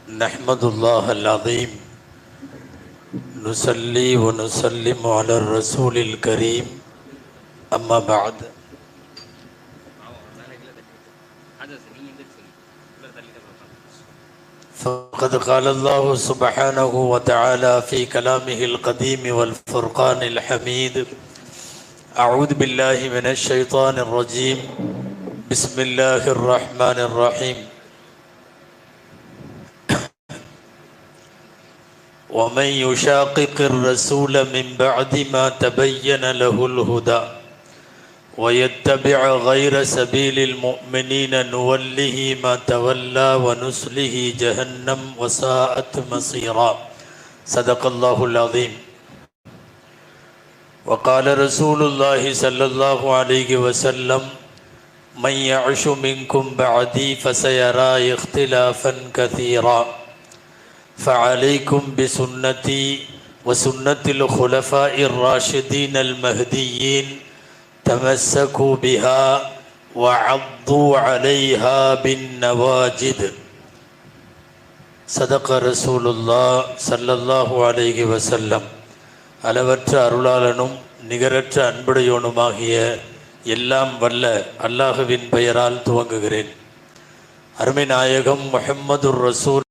نحمد الله العظيم نصلي ونسلم على الرسول الكريم أما بعد فقد قال الله سبحانه وتعالى في كلامه القديم والفرقان الحميد أعوذ بالله من الشيطان الرجيم بسم الله الرحمن الرحيم ومن يشاقق الرسول من بعد ما تبين له الهدى ويتبع غير سبيل المؤمنين نوله ما تولى ونصله جهنم وساءت مصيرا صدق الله العظيم وقال رسول الله صلى الله عليه وسلم من يعش منكم بعدي فسيرى اختلافا كثيرا فعليكم بسنتي وسنة الخلفاء الراشدين المهديين تمسكوا بها وعضوا عليها بالنواجد صدق رسول الله صلى الله عليه وسلم. அளவற்ற அருளாளனும் நிகரற்ற அன்புடையோனுமாகிய எல்லாம் வல்ல அல்லாஹுவின் பெயரால் துவங்குகிறேன். அருமை நாயகம் முஹம்மதுர் ரசூலுல்லாஹ்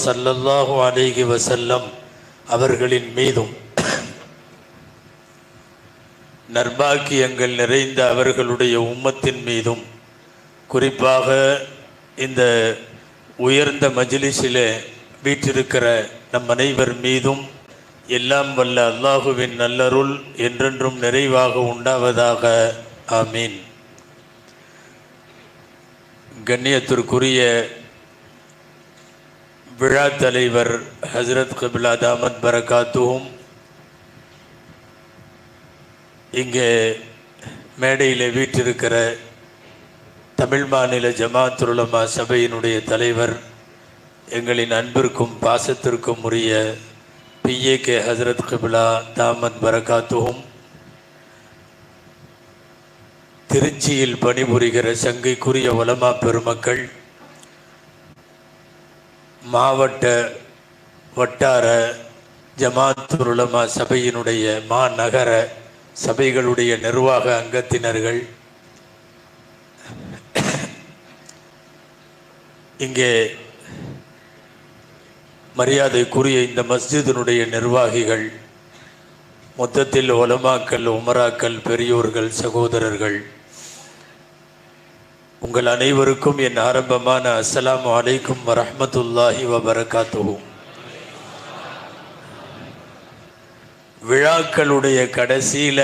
ஸல்லல்லாஹு அலைஹி வஸல்லம் அவர்களின் மீதும் நற்பாக்கியங்கள் நிறைந்த அவர்களுடைய உம்மத்தின் மீதும் குறிப்பாக இந்த உயர்ந்த மஜ்லிஸிலே வீற்றிருக்கிற நம் அனைவர் மீதும் எல்லாம் வல்ல அல்லாஹுவின் நல்லருள் என்றென்றும் நிறைவாக உண்டாவதாக. ஆமீன். கண்ணியத்திற்குரிய விழா தலைவர் ஹஜ்ரத் கிப்லா தாமத் பரகாத்துஹும், இங்கே மேடையில் வீற்றிருக்கிற தமிழ் மாநில ஜமாஅத்துல் உலமா சபையினுடைய தலைவர், எங்களின் அன்பிற்கும் பாசத்திற்கும் உரிய PAK ஹஜ்ரத் கிப்லா தாமத் பரகாத்துஹும், திருச்சியில் பணிபுரிகிற சங்கைக்குரிய உலமா பெருமக்கள், மாவட்ட வட்டார ஜமாஅத்துல் உலமா சபையினுடைய மாநகர சபைகளுடைய நிர்வாக அங்கத்தினர்கள், இங்கே மரியாதைக்குரிய இந்த மஸ்ஜிதினுடைய நிர்வாகிகள், மொத்தத்தில் உலமாக்கள், உமராக்கள், பெரியோர்கள், சகோதரர்கள், உங்கள் அனைவருக்கும் என் ஆரம்பமான அஸ்ஸலாமு அலைக்கும் வரஹ்மத்துல்லாஹி வபரகாத்துஹு. விழாக்களுடைய கடைசியில்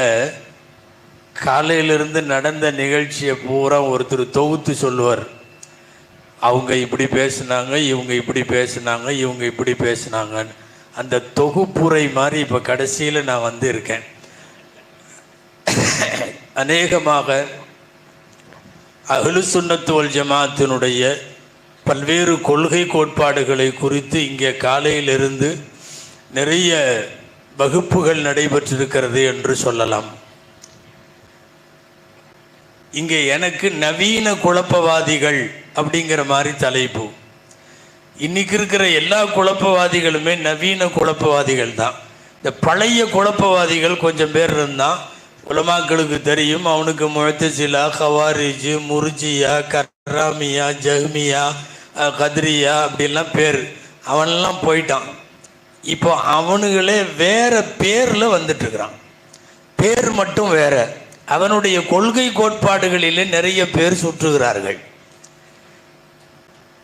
காலையிலிருந்து நடந்த நிகழ்ச்சியை பூரா ஒருத்தர் தொகுத்து சொல்லுவார். அவங்க இப்படி பேசுனாங்க, இவங்க இப்படி பேசுனாங்க, இவங்க இப்படி பேசுனாங்கன்னு. அந்த தொகுப்புரை மாதிரி இப்போ கடைசியில் நான் வந்து இருக்கேன். அநேகமாக அஹ்லு சுன்னத் வல் ஜமாஅத்தினுடைய பல்வேறு கொள்கை கோட்பாடுகளை குறித்து இங்கே காலையிலிருந்து நிறைய வகுப்புகள் நடைபெற்றிருக்கிறது என்று சொல்லலாம். இங்கே எனக்கு நவீன குழப்பவாதிகள் அப்படிங்கிற மாதிரி தலைப்பு. இன்னைக்கு இருக்கிற எல்லா குழப்பவாதிகளுமே நவீன குழப்பவாதிகள் தான். இந்த பழைய குழப்பவாதிகள் கொஞ்சம் பேர் இருந்தான், உலமாக்களுக்கு தெரியும். அவனுக்கு முஅத்தசிலா, கவாரிஜ், முர்ஜியா, கர்ராமியா, ஜஹ்மியா, கத்ரியா அப்படிலாம் பேர். அவனெல்லாம் போயிட்டான். இப்போ அவனுங்களே வேற பேரில் வந்துட்டு இருக்கிறான். பேர் மட்டும் வேற. அவனுடைய கொள்கை கோட்பாடுகளிலே நிறைய பேர் சுற்றுகிறார்கள்.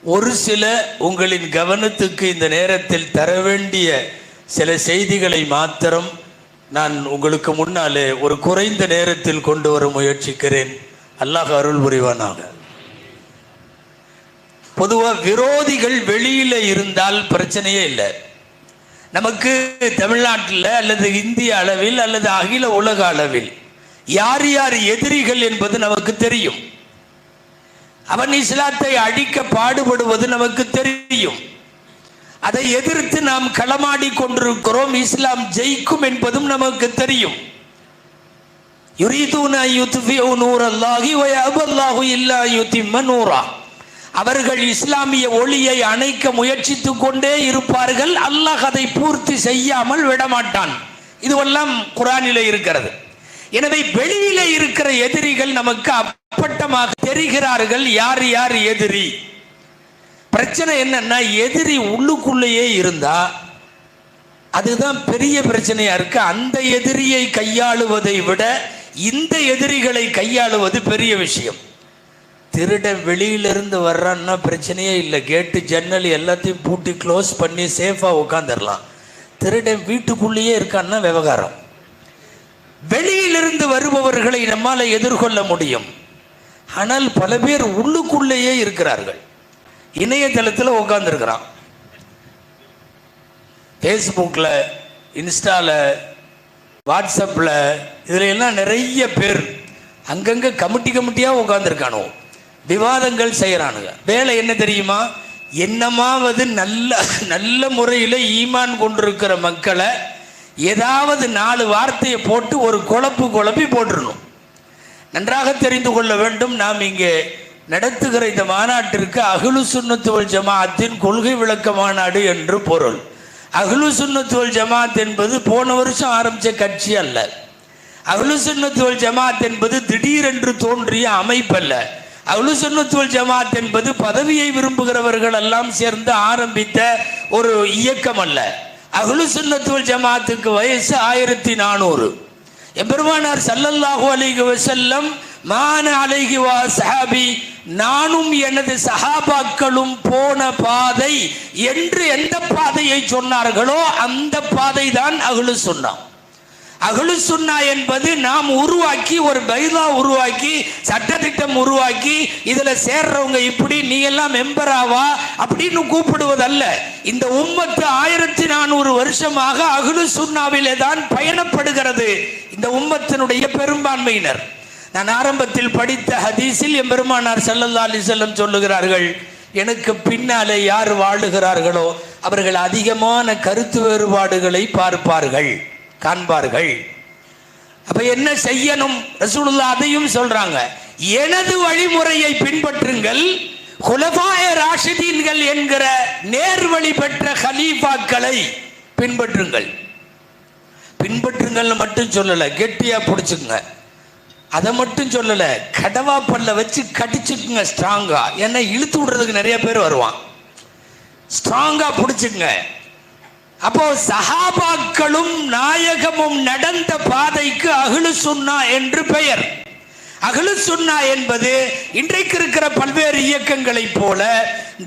ஒரு சில உங்களின் கவனத்துக்கு இந்த நேரத்தில் தர வேண்டிய சில செய்திகளை மாத்திரம் நான் உங்களுக்கு முன்னாலே ஒரு குறைந்த நேரத்தில் கொண்டு வர முயற்சிக்கிறேன். அல்லாஹ் அருள் புரிவானாக. பொதுவாக விரோதிகள் வெளியில் இருந்தால் பிரச்சனையே இல்லை. நமக்கு தமிழ்நாட்டில் அல்லது இந்திய அளவில் அல்லது அகில உலக அளவில் யார் யார் எதிரிகள் என்பது நமக்கு தெரியும். அவன் இஸ்லாத்தை அழிக்க பாடுபடுவது நமக்கு தெரியும். அதை எதிர்த்து நாம் களமாடி கொண்டிருக்கிறோம். இஸ்லாம் ஜெயிக்கும் என்பதும் நமக்கு தெரியும். யுரீதுன யுத்ஃபிஉ நூரல்லாஹி வ யஅபல்லாஹு இல்லா யுத்திம்ம நூரா. அவர்கள் இஸ்லாமிய ஒளியை அணைக்க முயற்சித்துக் கொண்டே இருப்பார்கள். அல்லாஹ் அதை பூர்த்தி செய்யாமல் விடமாட்டான். இதுவெல்லாம் குர்ஆனிலே இருக்கிறது. எனவே வெளியிலே இருக்கிற எதிரிகள் நமக்கு அப்பட்டமாக தெரிகிறார்கள். யார் யார் எதிரி? பிரச்சனை என்னன்னா, எதிரி உள்ளுக்குள்ளேயே இருந்தா அதுதான் பெரிய பிரச்சனையா இருக்கு. அந்த எதிரியை கையாளுவதை விட இந்த எதிரிகளை கையாளுவது பெரிய விஷயம். திருட வெளியிலிருந்து வர்றான்னா பிரச்சனையே இல்லை. கேட்டு ஜன்னல் எல்லாத்தையும் பூட்டி க்ளோஸ் பண்ணி சேஃபாக உட்காந்துடலாம். திருடன் வீட்டுக்குள்ளேயே இருக்கான்னா விவகாரம். வெளியிலிருந்து வருபவர்களை நம்மால் எதிர்கொள்ள முடியும். ஆனால் பல பேர் உள்ளுக்குள்ளேயே இருக்கிறார்கள். இணையதளத்தில் உட்காந்துருக்கிறான், ஃபேஸ்புக்கில், இன்ஸ்டாவில், வாட்ஸ்அப்பில், இதில் எல்லாம் நிறைய பேர் அங்கங்கே கமிட்டியாக உட்காந்துருக்கானோ, விவாதங்கள் செய்கிறானுங்க. வேலை என்ன தெரியுமா? என்னமாவது நல்ல முறையில் ஈமான் கொண்டிருக்கிற மக்களை ஏதாவது 4 வார்த்தையை போட்டு ஒரு குழப்பி போட்டுடணும். நன்றாக தெரிந்து கொள்ள வேண்டும், நாம் இங்கே நடத்துகிற இந்த மாநாட்டிற்கு அஹ்லு சுன்னத் வல் ஜமாஅத்தின் கொள்கை விளக்க மாநாடு என்று பொருள். அஹ்லு சுன்னத் வல் ஜமாஅத் என்பது போன வருஷம் ஆரம்பித்த கட்சி அல்ல. அஹ்லு சுன்னத் வல் ஜமாஅத் என்பது திடீரென்று தோன்றிய அமைப்பல்ல. அஹ்லு சுன்னத் வல் ஜமாஅத் என்பது பதவியை விரும்புகிறவர்கள் எல்லாம் சேர்ந்து ஆரம்பித்த ஒரு இயக்கம் அல்ல. அஹ்லு சுன்னத் வல் ஜமாஅத்துக்கு வயசு 1400. எம்பெருமானார் ஸல்லல்லாஹு அலைஹி வஸல்லம் மான அலைஹி வா ஸஹாபி, நானும் எனது சஹாபாக்களும் போன பாதை என்று எந்த பாதையை சொன்னார்களோ அந்த பாதை தான் அஹ்லு சுன்னா. அஹ்லு சுன்னா என்பது நாம் உருவாக்கி ஒரு பைலா உருவாக்கி சட்டத்திட்டம் உருவாக்கி இதுல சேர்றவங்க இப்படி நீ எல்லாம் மெம்பராவா அப்படின்னு கூப்பிடுவதல்ல. இந்த உம்மத்து 1400 வருஷமாக அஹ்லு சுன்னாவிலே தான் பயணப்படுகிறது. இந்த உம்மத்தினுடைய பெரும்பான்மையினர். நான் ஆரம்பத்தில் படித்த ஹதீஸில் எம்பெருமானார் ஸல்லல்லாஹு அலைஹி வஸல்லம் சொல்லுகிறார்கள், எனக்கு பின்னாலே யார் வாழுகிறார்களோ அவர்கள் அதிகமான கருத்து வேறுபாடுகளை காண்பார்கள். அப்ப என்ன செய்யணும்? ரசூலுல்லாஹ் அதையும் சொல்றாங்க, எனது வழிமுறையை பின்பற்றுங்கள், குலஃபாயே ராஷிதீன்கள் என்கிற நேர்வழி பெற்ற கலீஃபாக்களை பின்பற்றுங்கள். மட்டும் சொல்லல, கெட்டியா பிடிச்சுக்குங்க. அதை மட்டும் சொல்லல, கடவா பல்ல வச்சு கடிச்சுக்குங்க ஸ்ட்ராங்கா. ஏன்னா இழுத்து விடுறதுக்கு நிறைய பேர் வருவான். ஸ்ட்ராங்கா பிடிச்சுக்குங்க. அப்போ சஹாபாக்களும் நாயகமும் நடந்த பாதைக்கு அஹ்லு சுன்னா என்று பெயர். அஹ்லு சுன்னா என்பது இன்றைக்கு இருக்கிற பல்வேறு இயக்கங்களை போல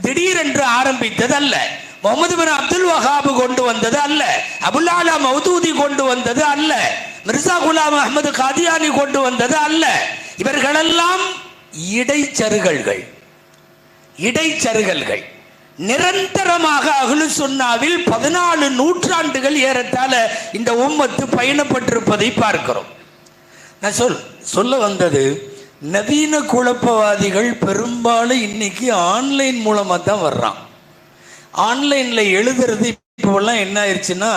திடீரென்று ஆரம்பித்தது அல்ல. முகமது பின் அப்துல் வஹாப் கொண்டு வந்தது அல்ல. அபுல் ஆலா மௌதூதி கொண்டு வந்தது அல்ல. மிர்சா குலாம் அஹ்மது காதியானி கொண்டு வந்தது அல்ல. இவர்களெல்லாம் இடைச்சருகல்கள். நிரந்தரமாக அஹ்லு சுன்னாவில் 14 நூற்றாண்டுகள் ஏறத்தாழ இந்த உம்மத்து பயணப்பட்டிருப்பதை பார்க்கிறோம். நான் சொல்ல வந்தது, நவீன குழப்பவாதிகள் பெரும்பாலும் இன்னைக்கு ஆன்லைன் மூலமாக தான் வர்றான். ஆன்லைனில் எழுதுறது இப்போல்லாம் என்ன ஆயிடுச்சுன்னா,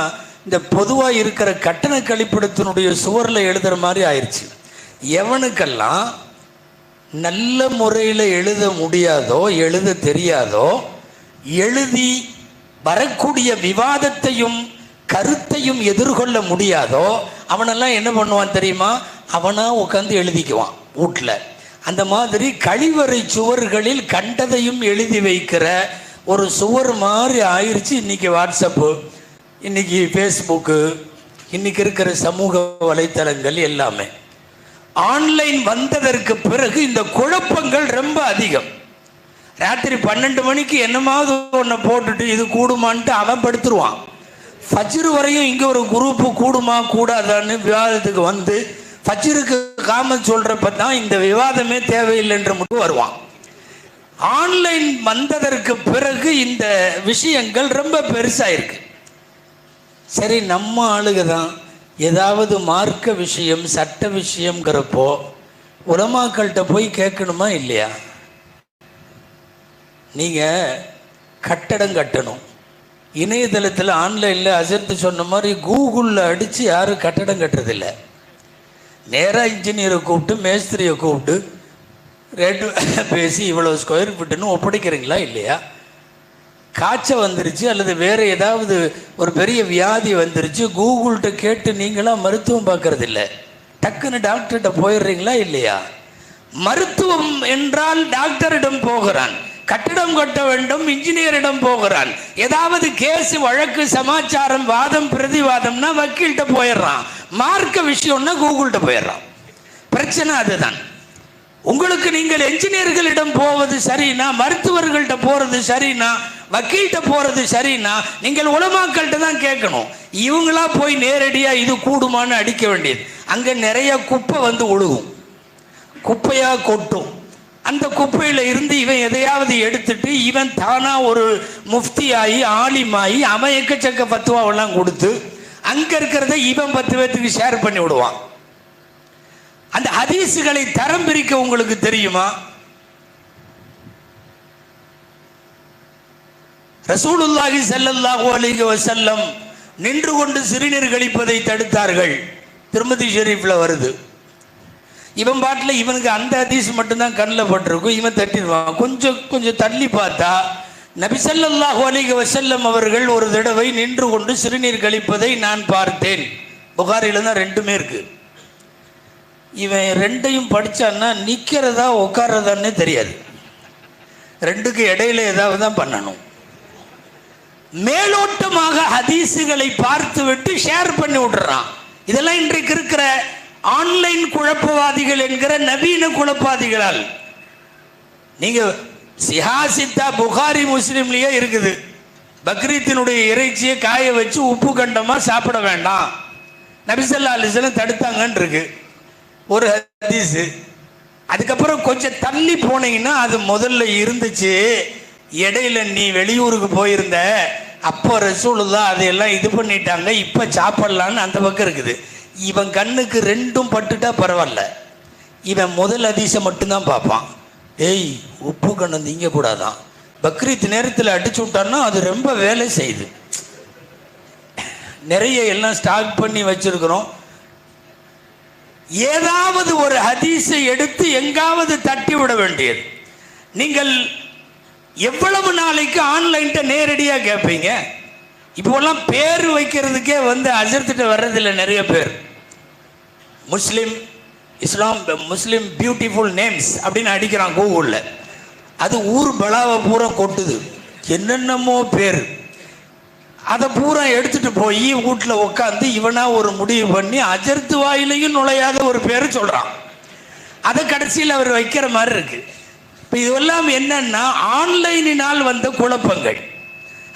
இந்த பொதுவாக இருக்கிற கட்டண கழிப்பிடத்தினுடைய சுவரில் எழுதுகிற மாதிரி ஆயிடுச்சு. எவனுக்கெல்லாம் நல்ல முறையில் எழுத முடியாதோ, எழுத தெரியாதோ, எழுதி வரக்கூடிய விவாதத்தையும் கருத்தையும் எதிர்கொள்ள முடியாதோ அவனெல்லாம் என்ன பண்ணுவான் தெரியுமா? அவனா உட்காந்து எழுதிக்குவான் வீட்டில். அந்த மாதிரி கழிவறை சுவர்களில் கண்டதையும் எழுதி வைக்கிற ஒரு சுவர் மாதிரி ஆயிடுச்சு இன்னைக்கு வாட்ஸ்அப்பு, இன்னைக்கு ஃபேஸ்புக்கு, இன்னைக்கு இருக்கிற சமூக வலைத்தளங்கள் எல்லாமே. ஆன்லைன் வந்ததற்கு பிறகு இந்த குழப்பங்கள் ரொம்ப அதிகம். ராத்திரி 12 மணிக்கு என்னமாவது ஒன்றை போட்டுட்டு இது கூடுமான்ட்டு அவன் படுத்துருவான். ஃபஜ்ர் வரையும் இங்கே ஒரு குரூப்பு கூடுமா கூடாதான்னு விவாதத்துக்கு வந்து ஃபஜ்ருக்கு காமத் சொல்கிறப்ப தான் இந்த விவாதமே தேவையில்லைன்ற மட்டும் வருவான். ஆன்லைன் வந்ததற்கு பிறகு இந்த விஷயங்கள் ரொம்ப பெருசாயிருக்கு. சரி, நம்ம ஆளுக தான் ஏதாவது மார்க்க விஷயம் சட்ட விஷயங்கிறப்போ உலமாக்கள்கிட்ட போய் கேட்கணுமா இல்லையா? நீங்கள் கட்டடம் கட்டணும், இணையதளத்தில் ஆன்லைனில் அசர்த்து சொன்ன மாதிரி கூகுளில் அடித்து யாரும் கட்டடம் கட்டுறதில்லை. நேராக இன்ஜினியரை கூப்பிட்டு மேஸ்திரியை கூப்பிட்டு ரேட்டு பேசி இவ்வளோ ஸ்கொயர் ஃபீட்டுன்னு ஒப்படைக்கிறீங்களா இல்லையா? காய்ச்சல் வந்துருச்சு அல்லது வேறு ஏதாவது ஒரு பெரிய வியாதி வந்துருச்சு, கூகுள்கிட்ட கேட்டு நீங்களாம் மருத்துவம் பார்க்கறது இல்லை, டக்குன்னு டாக்டர்கிட்ட போயிடுறீங்களா இல்லையா? மருத்துவம் என்றால் டாக்டரிடம் போகிறான், கட்டிடம் கட்ட வேண்டும் இன்ஜினியரிடம் போகிறான், ஏதாவது கேஸ் வழக்கு சமாச்சாரம் வாதம் பிரதிவாதம்னா வக்கீல்கிட்ட போயிடுறான், மார்க்க விஷயம்னா கூகுள்கிட்ட போயிடுறான். பிரச்சனை அதுதான். உங்களுக்கு நீங்கள் என்ஜினியர்களிடம் போவது சரினா, மருத்துவர்கள்ட்ட போகிறது சரினா, வக்கீல்கிட்ட போகிறது சரினா, நீங்கள் உலமாக்கள்கிட்ட தான் கேட்கணும். இவங்களா போய் நேரடியாக இது கூடுமான்னு அடிக்க வேண்டியது. அங்கே நிறைய குப்பை வந்து ஒழுகும், குப்பையாக கொட்டும். அந்த குப்பையில் இருந்து இவன் எதையாவது எடுத்துட்டு இவன் தானா ஒரு முஃப்தி ஆகி ஆலிமாயி அவன் எக்கச்சக்க பத்துவாவெல்லாம் கொடுத்து அங்கே இருக்கிறத இவன் 10 பேர்த்துக்கு ஷேர் பண்ணி விடுவான். அந்த ஹதீஸுகளை தரம் பிரிக்க உங்களுக்கு தெரியுமா? ரசூலுல்லாஹி ஸல்லல்லாஹு அலைஹி வஸல்லம் நின்று கொண்டு சிறுநீர் கழிப்பதை தடுத்தார்கள். திருமதி ஷெரீஃப்ல வருது. இவன் பாட்டில் இவனுக்கு அந்த ஹதீஸ் மட்டும்தான் கண்ணில் பட்டிருக்கும், இவன் தட்டிடுவான். கொஞ்சம் தள்ளி பார்த்தா நபி ஸல்லல்லாஹு அலைஹி வஸல்லம் அவர்கள் ஒரு தடவை நின்று கொண்டு சிறுநீர் கழிப்பதை நான் பார்த்தேன். புகாரில தான் ரெண்டுமே இருக்கு. இவன் ரெண்டையும் படித்தான்னா நிற்கிறதா உட்கார்றதான்னே தெரியாது. ரெண்டுக்கு இடையில ஏதாவது தான் பண்ணணும். மேலோட்டமாக ஹதீஸுகளை பார்த்து விட்டு ஷேர் பண்ணி விட்டுறான். இதெல்லாம் இன்றைக்கு இருக்கிற ஆன்லைன் குழப்பவாதிகள் என்கிற நவீன குழப்பவாதிகளால். நீங்க சிஹாசித்தா புகாரி முஸ்லிம்லயே இருக்குது, பக்ரீத்தினுடைய இறைச்சியை காய வச்சு உப்பு கண்டமா சாப்பிட வேண்டாம், நபி ஸல்லல்லாஹு அலைஹி வஸல்லம் தடுத்தாங்கன்னு இருக்கு ஒரு ஹதீஸ். அதுக்கப்புறம் கொஞ்சம் தள்ளி போனீங்கன்னா அது முதல்ல இருந்துச்சு, இடையில நீ வெளியூருக்கு போயிருந்த அப்போ ரசூலுல்லாஹ் அதையெல்லாம் இது பண்ணிட்டாங்க, இப்போ சாப்பிடலான்னு அந்த பக்கம் இருக்குது. இவன் கண்ணுக்கு ரெண்டும் பட்டுட்டா பரவாயில்ல, இவன் முதல் ஹதீஸை மட்டும்தான் பார்ப்பான். ஏய் உப்பு கண்ணு திங்க கூடாதான், பக்ரீத் நேரத்தில் அடிச்சு விட்டான்னா அது ரொம்ப வேலை செய்யுது, நிறைய எல்லாம் ஸ்டாக் பண்ணி வச்சிருக்கிறோம். ஏதாவது ஒரு ஹதீஸை எடுத்து எங்காவது தட்டி விட வேண்டியது. நீங்கள் எவ்வளவு நாளைக்கு ஆன்லைன்ட்ட நேரடியாக கேட்பீங்க? இப்போல்லாம் பேர் வைக்கிறதுக்கே வந்து அஜர்த்திட்ட வர்றதில்லை நிறைய பேர். முஸ்லிம் இஸ்லாம் முஸ்லிம் பியூட்டிஃபுல் நேம்ஸ் அப்படின்னு அடிக்கிறான் கூகுளில். அது ஊர் பலாவை பூரா கொட்டுது, என்னென்னமோ பேர். அதை பூரா எடுத்துட்டு போய் வீட்டில் உட்காந்து இவனா ஒரு முடிவு பண்ணி அஜர்த்து வாயிலையும் நுழையாத ஒரு பேர் சொல்கிறான். அதை கடைசியில் அவர் வைக்கிற மாதிரி இருக்கு. இப்போ இதெல்லாம் என்னன்னா ஆன்லைனினால் வந்த குழப்பங்கள்.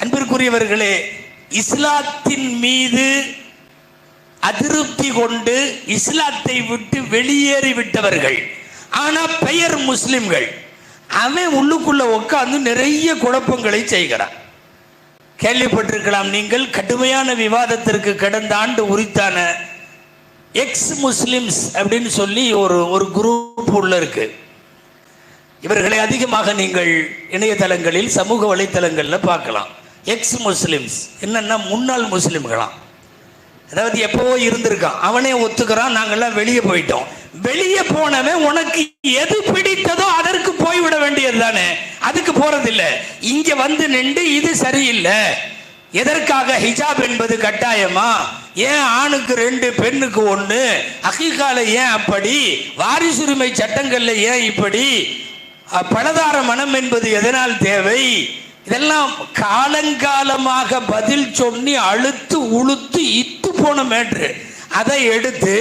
அன்பிற்குரியவர்களே, இஸ்லாத்தின் மீது அதிருப்தி கொண்டு இஸ்லாத்தை விட்டு வெளியேறி விட்டவர்கள், ஆனால் பெயர் முஸ்லிம்கள், அவன் உள்ளுக்குள்ள உட்காந்து நிறைய குழப்பங்களை செய்கிறான். கேள்விப்பட்டிருக்கலாம் நீங்கள், கடுமையான விவாதத்திற்கு கடந்த ஆண்டு உரித்தான எக்ஸ் முஸ்லிம்ஸ் அப்படின்னு சொல்லி ஒரு குரூப் உள்ள இருக்கு. இவர்களை அதிகமாக நீங்கள் இணையதளங்களில் சமூக வலைத்தளங்களில் பார்க்கலாம். எக்ஸ் முஸ்லிம்ஸ் என்னன்னா முன்னாள் முஸ்லிம்களாம். அதாவது எப்போ இருந்திருக்கான், அவனே ஒத்துக்கிறான், நாங்கள்லாம் வெளியே போயிட்டோம். வெளியே போனவன் உனக்கு எது பிடித்ததோ அதற்கு போய்விட வேண்டியது தானே, அதுக்கு போறதில்லை. இங்க வந்து நின்று இது சரியில்லை, எதற்காக ஹிஜாப் என்பது கட்டாயமா, ஏன் ஆணுக்கு 2 பெண்ணுக்கு 1, அகீகால ஏன் அப்படி, வாரிசுரிமை சட்டங்கள்ல ஏன் இப்படி, பலதார மனம் என்பது எதனால் தேவை, இதெல்லாம் காலங்காலமாக பதில் சொல்லி அழுத்து உளுத்து இத்து போன மேட்ரு. அதை எடுத்து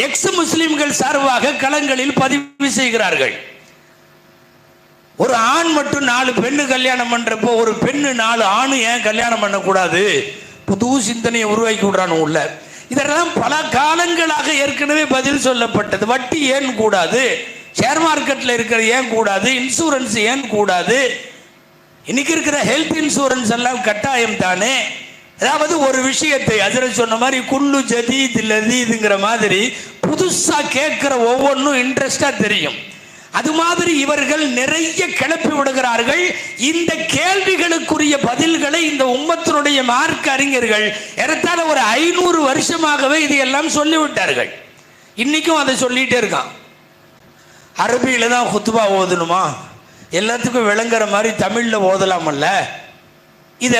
எக்ஸ் முஸ்லிம்கள் சார்பாக களங்களில் பதிவு செய்கிறார்கள். ஒரு ஆண் மட்டும் 4 பெண்ணு கல்யாணம் பண்றப்போ ஒரு பெண்ணு 4 ஆணு ஏன் கல்யாணம் பண்ணக்கூடாது, புது சிந்தனையை உருவாக்கி விடுறானு உள்ள. இதெல்லாம் பல காலங்களாக ஏற்கனவே பதில் சொல்லப்பட்டது. வட்டி ஏன் கூடாது, ஷேர் மார்க்கெட்ல இருக்கிற ஏன் கூடாது, இன்சூரன்ஸ் ஏன் கூடாது, இன்னைக்கு இருக்கிற ஹெல்த் இன்சூரன்ஸ் எல்லாம் கட்டாயம் தானே. அதாவது ஒரு விஷயத்தை ஹஜ்ரத் சொன்ன மாதிரி குல்லு ஜதீத் லதீதுங்கிற மாதிரி புதுசா கேட்கிற ஒவ்வொன்றும் இன்ட்ரெஸ்டா தெரியும். அது மாதிரி இவர்கள் நிறைய கிளப்பி விடுகிறார்கள். இந்த கேள்விகளுக்குரிய பதில்களை இந்த உம்மத்தினுடைய மார்க்க அறிஞர்கள் ஏறத்தாழ ஒரு 500 வருஷமாகவே இதையெல்லாம் சொல்லிவிட்டார்கள். இன்னைக்கும் அதை சொல்லிட்டே இருக்கான். அரபியில் தான் குத்துபா ஓதணுமா? எல்லாத்துக்கும் விளங்குற மாதிரி தமிழில் ஓதலாமல்ல? இதை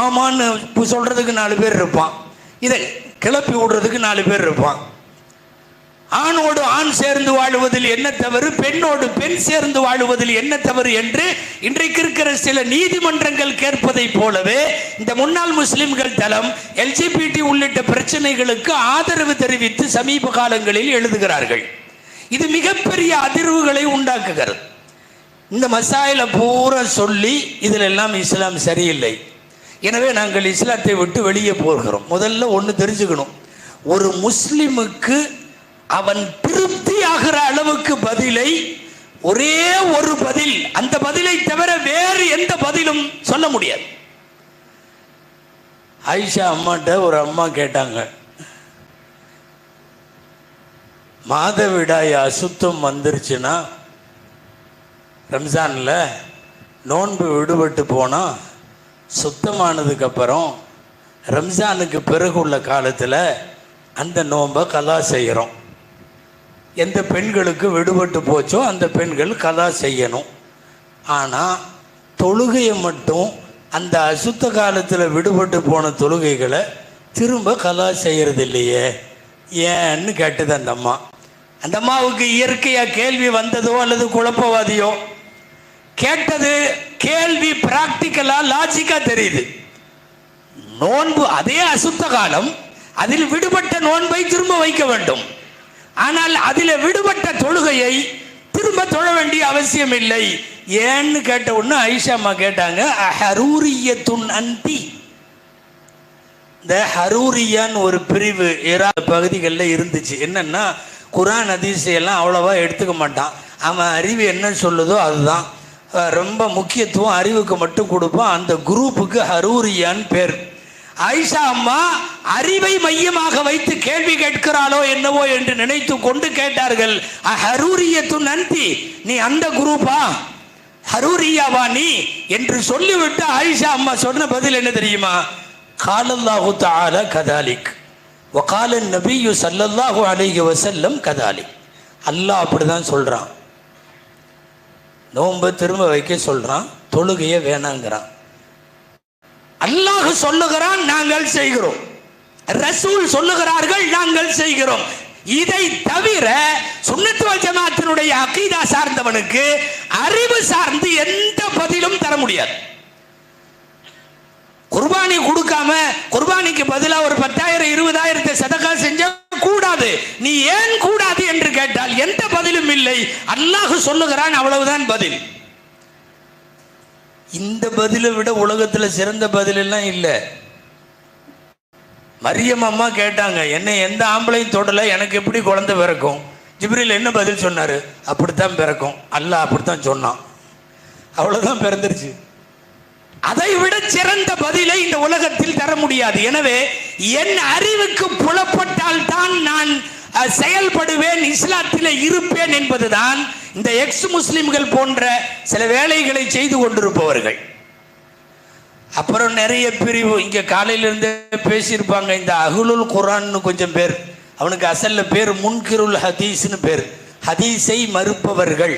ஆமான்னு சொல்கிறதுக்கு 4 பேர் இருப்பான், இதை கிளப்பி விடுறதுக்கு 4 பேர் இருப்பான். ஆணோடு ஆண் சேர்ந்து வாழுவதில் என்ன தவறு, பெண்ணோடு பெண் சேர்ந்து வாழுவதில் என்ன தவறு என்று இன்றைக்கு இருக்கிற சில நீதிமன்றங்கள் கேட்பதை போலவே இந்த முன்னாள் முஸ்லிம்கள் தளம் எல்ஜிபிடி உள்ளிட்ட பிரச்சனைகளுக்கு ஆதரவு தெரிவித்து சமீப காலங்களில் எழுதுகிறார்கள். இது மிகப்பெரிய அதிர்வுகளை உண்டாக்குகிறது. இந்த மசாயில பூரா சொல்லி இதில் எல்லாம் இஸ்லாம் சரியில்லை, எனவே நாங்கள் இஸ்லாத்தை விட்டு வெளியே போகிறோம். முதல்ல ஒன்று தெரிஞ்சுக்கணும், ஒரு முஸ்லிமுக்கு அவன் திருப்தி ஆகிற அளவுக்கு பதிலை, ஒரே ஒரு பதில், அந்த பதிலை தவிர வேறு எந்த பதிலும் சொல்ல முடியாது. ஆயிஷா அம்மாட்ட ஒரு அம்மா கேட்டாங்க, மாதவிடாய் அசுத்தம் வந்துருச்சுன்னா ரம்ஜானில் நோன்பு விடுபட்டு போனால் சுத்தமானதுக்கப்புறம் ரம்ஜானுக்கு பிறகு உள்ள காலத்தில் அந்த நோன்பை கலா செய்கிறோம். எந்த பெண்களுக்கு விடுபட்டு போச்சோ அந்த பெண்கள் கலா செய்யணும். ஆனால் தொழுகையை மட்டும் அந்த அசுத்த காலத்தில் விடுபட்டு போன தொழுகைகளை திரும்ப கலா செய்கிறது இல்லையே, ஏன்னு கேட்டது அந்த அம்மா. அந்த அம்மாவுக்கு இயற்கையாக கேள்வி வந்ததோ அல்லது குழப்பவாதியோ? கேட்டது கேள்வி பிராக்டிக்கலாக லாஜிக்காக தெரியுது. நோன்பு அதே அசுத்த காலம், அதில் விடுபட்ட நோன்பை திரும்ப வைக்க வேண்டும். ஆனால் அதில் விடுபட்ட தொழுகையை திரும்ப தொழ வேண்டிய அவசியம் இல்லை. ஏன்னு கேட்ட உடனே ஆயிஷா அம்மா கேட்டாங்க, ஹரூரியத்துன் அந்தி. இந்த ஹரூரியான்னு ஒரு பிரிவு ஈராக் பகுதிகளில் இருந்துச்சு. என்னன்னா, குரான் ஹதீஸையெல்லாம் அவ்வளோவா எடுத்துக்க மாட்டான். அவன் அறிவு என்ன சொல்லுதோ அதுதான் ரொம்ப முக்கியத்துவம், அறிவுக்கு மட்டும் கொடுப்பான். அந்த குரூப்புக்கு ஹரூரியான்னு பேர். ஆயிஷா அம்மா அறிவை மையமாக வைத்து கேள்வி கேட்கிறாளோ என்னவோ என்று நினைத்து கொண்டு கேட்டார்கள், ஹரூரியத்துன் அந்தி, நீ அந்த குரூப்பா, ஹரூரியாவா நீ என்று சொல்லிவிட்டு ஆயிஷா அம்மா சொன்ன பதில் என்ன தெரியுமா? காலல்லாஹு தஆலா கதாலிக் வகால நபியு ஸல்லல்லாஹு அலைஹி வஸல்லம் கதாலிக். அல்லாஹ் அப்படிதான் சொல்றான், நோன்பை திரும்ப வைக்க சொல்றான், தொழுகையை வேணாங்கிறான். அல்லாஹ் சொல்லுகிறான், நாங்கள் செய்கிறோம். ரசூல் சொல்லுகிறார்கள், நாங்கள் செய்கிறோம். இதை தவிர சுன்னத் வல் ஜமாஅத்தினுடைய அகீதா சார்ந்தவனுக்கு அறிவு சார்ந்து எந்த பதிலும் தர முடியாது. குர்பானி கொடுக்காம குர்பானிக்கு பதிலாக ஒரு 10,000 20,000 சதகா செஞ்ச கூடாது, நீ ஏன் கூடாது என்று கேட்டால் எந்த பதிலும் இல்லை. அல்லாஹ் சொல்லுகிறான், அவ்வளவுதான் பதில். இந்த பதிலை விட உலகத்தில் சிறந்த பதில் எல்லாம் இல்லை. மரியம் அம்மா கேட்டாங்க, என்னை எந்த ஆம்பளையும் தொடலை, எனக்கு எப்படி குழந்தை பிறக்கும்? ஜிப்ரீல் என்ன பதில் சொன்னார்? அப்படித்தான் பிறக்கும், அல்லாஹ் அப்படித்தான் சொன்னான், அவ்வளோதான் பிறந்துருச்சு. அதை விட சிறந்த பதிலை இந்த உலகத்தில் தர முடியாது. எனவே என் அறிவுக்கு புலப்பட்டால் தான் நான் செயல்படுவேன், இஸ்லாத்தில் இருப்பேன் என்பதுதான் இந்த எக்ஸ் முஸ்லிம்கள் போன்ற சில வேலைகளை செய்து கொண்டிருப்பவர்கள். அப்புறம் நிறைய பிரிவு இங்கே காலையிலிருந்து பேசியிருப்பாங்க. இந்த அஹ்லுல் குர்ஆன்னு கொஞ்சம் பேர், அவனுக்கு அசல்ல பேர் முன்கிருல் ஹதீஸ்னு பேர், ஹதீஸை மறுப்பவர்கள்.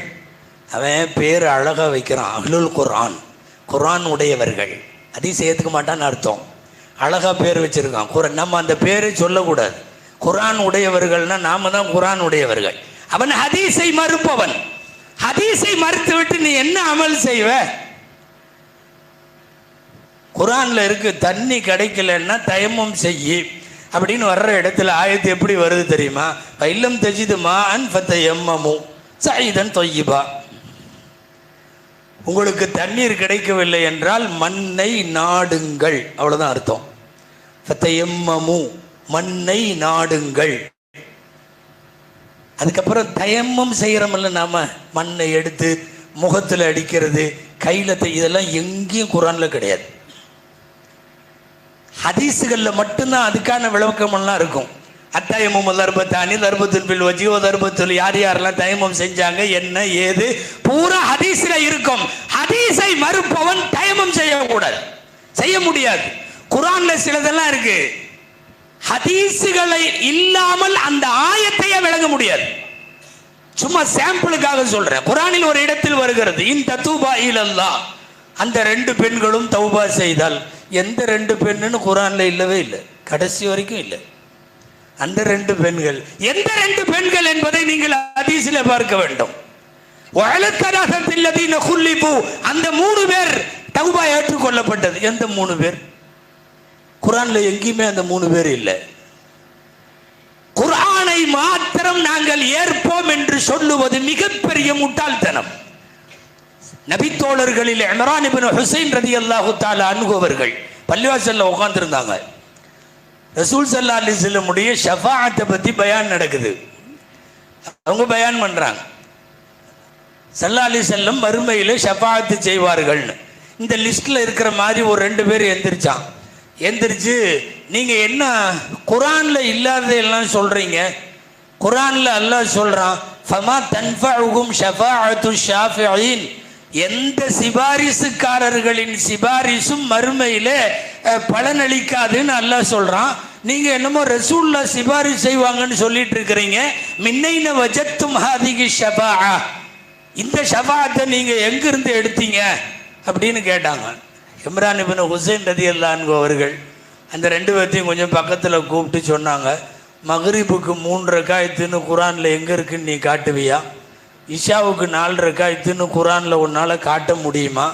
அவன் பேர் அழகாக வைக்கிறான், அஹ்லுல் குர்ஆன், குர்ஆன் உடையவர்கள். ஹதீஸை ஏற்றுக்க மாட்டான்னு அர்த்தம், அழகாக பேர் வச்சிருக்கான். நம்ம அந்த பேரை சொல்லக்கூடாது. குர்ஆன் உடையவர்கள்னா நாம தான் குர்ஆன் உடையவர்கள். அவன் ஹதீஸை மறுப்பவன். ஹதீஸை மறுத்து விட்டு நீ என்ன அமல் செய்வ? குர்ஆன்ல இருக்கு, தண்ணி கிடைக்கலன்னா தயம்மம் செய்யி அப்படின்னு வர்ற இடத்துல ஆயத்து எப்படி வருது தெரியுமா? இல்லம் தஜிது மாஅன் ஃபதயம்மமு சஈதன் தொய்யிபா. உங்களுக்கு தண்ணீர் கிடைக்கவில்லை என்றால் மண்ணை நாடுங்கள், அவ்வளவுதான் அர்த்தம். ஃபதயம்மமு, மண்ணை நாடுங்கள். அதுக்கப்புறம் தயம்மம் செய்கிறோம்ல, நாம மண்ணை எடுத்து முகத்தில் அடிக்கிறது, கையில், இதெல்லாம் எங்கேயும் குர்ஆன்ல கிடையாது. ஹதீஸுகளில் மட்டும்தான் அதுக்கான விளக்கமெல்லாம் இருக்கும். அத்தயமும் தர்பத்தானி, தர்பத்துல் பில் வஜ்ஹி தர்பத்துல், யார் யாரெல்லாம் தயமம் செஞ்சாங்க, என்ன ஏது, பூரா ஹதீஸ்ல இருக்கும். ஹதீஸை மறுப்பவன் தயமம் செய்யக்கூடாது, செய்ய முடியாது. குர்ஆன்ல சிலதெல்லாம் இருக்கு, ஹதீஸுகளை இல்லாமல் அந்த ஆயத்தையே விளங்க முடியாது. சும்மா சாம்பிளுக்காக சொல்றேன். குர்ஆனில் ஒரு இடத்தில் வருகிறது, இன் தத்தூபா இலல்லாஹ், அந்த 2 பெண்களும் தௌபா செய்தால். எந்த 2 பெண்ணுன்னு குர்ஆன்ல இல்லவே இல்லை, கடைசி வரைக்கும் இல்லை. அந்த 2 பெண்கள் எந்த 2 பெண்கள் என்பதை நீங்கள் ஹதீஸில் பார்க்க வேண்டும். அந்த 3 பேர் தௌபா ஏற்றுக்கொள்ளப்பட்டது. எந்த 3 பேர்? குர்ஆன்ல எங்கேயுமே அந்த 3 பேர் இல்லை. குர்ஆனை மாத்திரம் நாங்கள் ஏற்போம் என்று சொல்லுவது மிகப்பெரிய முட்டாள்தனம். நபித்தோழர்களில் இம்ரான் இப்னு ஹுசைன் ரலியல்லாஹு தஆலா அன்ஹு அவர்கள் பள்ளிவாசல்ல உட்கார்ந்திருந்தாங்க. ரசூல் ஸல்லல்லாஹு அலைஹி வஸல்லம் உடைய ஷஃபாஅத்தை பத்தி பயான் நடக்குது. அவங்க பயான் பண்றாங்க, ஸல்லல்லாஹு அலைஹி வஸல்லம் மறுமையிலே ஷஃபாஅத்து செய்வார்கள்னு. இந்த லிஸ்ட்ல இருக்கிற மாதிரி ஒரு 2 பேர் எந்திரிச்சு நீங்க என்ன குர்ஆன்ல இல்லாததெல்லாம் சொல்றீங்க? குர்ஆன்ல அல்லாஹ் சொல்றான், ஃபமா தன்ஃபஉஹும் ஷஃபாஅத்து ஷாஃபிஈன், எந்த சிபாரிசுக்காரர்களின் சிபாரிசும் மறுமையிலே பலனளிக்காதுன்னு அல்லாஹ் சொல்றான். நீங்க என்னமோ ரசூலுல்லாஹ் சிபாரிசு செய்வாங்கன்னு சொல்லிட்டு இருக்கிறீங்க. மின்னைன வஜத்தும் ஹாதிகி ஷஃபாஅ, இந்த ஷஃபாஅத்தை நீங்க எங்கிருந்து எடுத்தீங்க அப்படின்னு கேட்டாங்க. இம்ரான் இப்னு ஹுசைன் ரலியல்லாஹு அன்ஹு அவர்கள் அந்த 2 பேர்த்தையும் கொஞ்சம் பக்கத்தில் கூப்பிட்டு சொன்னாங்க, மக்ரிபுக்கு 3 ரக்காயத்துன்னு குர்ஆன்ல எங்கே இருக்குன்னு நீ காட்டுவியா? இஷாவுக்கு 4 ரக்காயத்துன்னு குர்ஆன்ல உன்னால் காட்ட முடியுமா?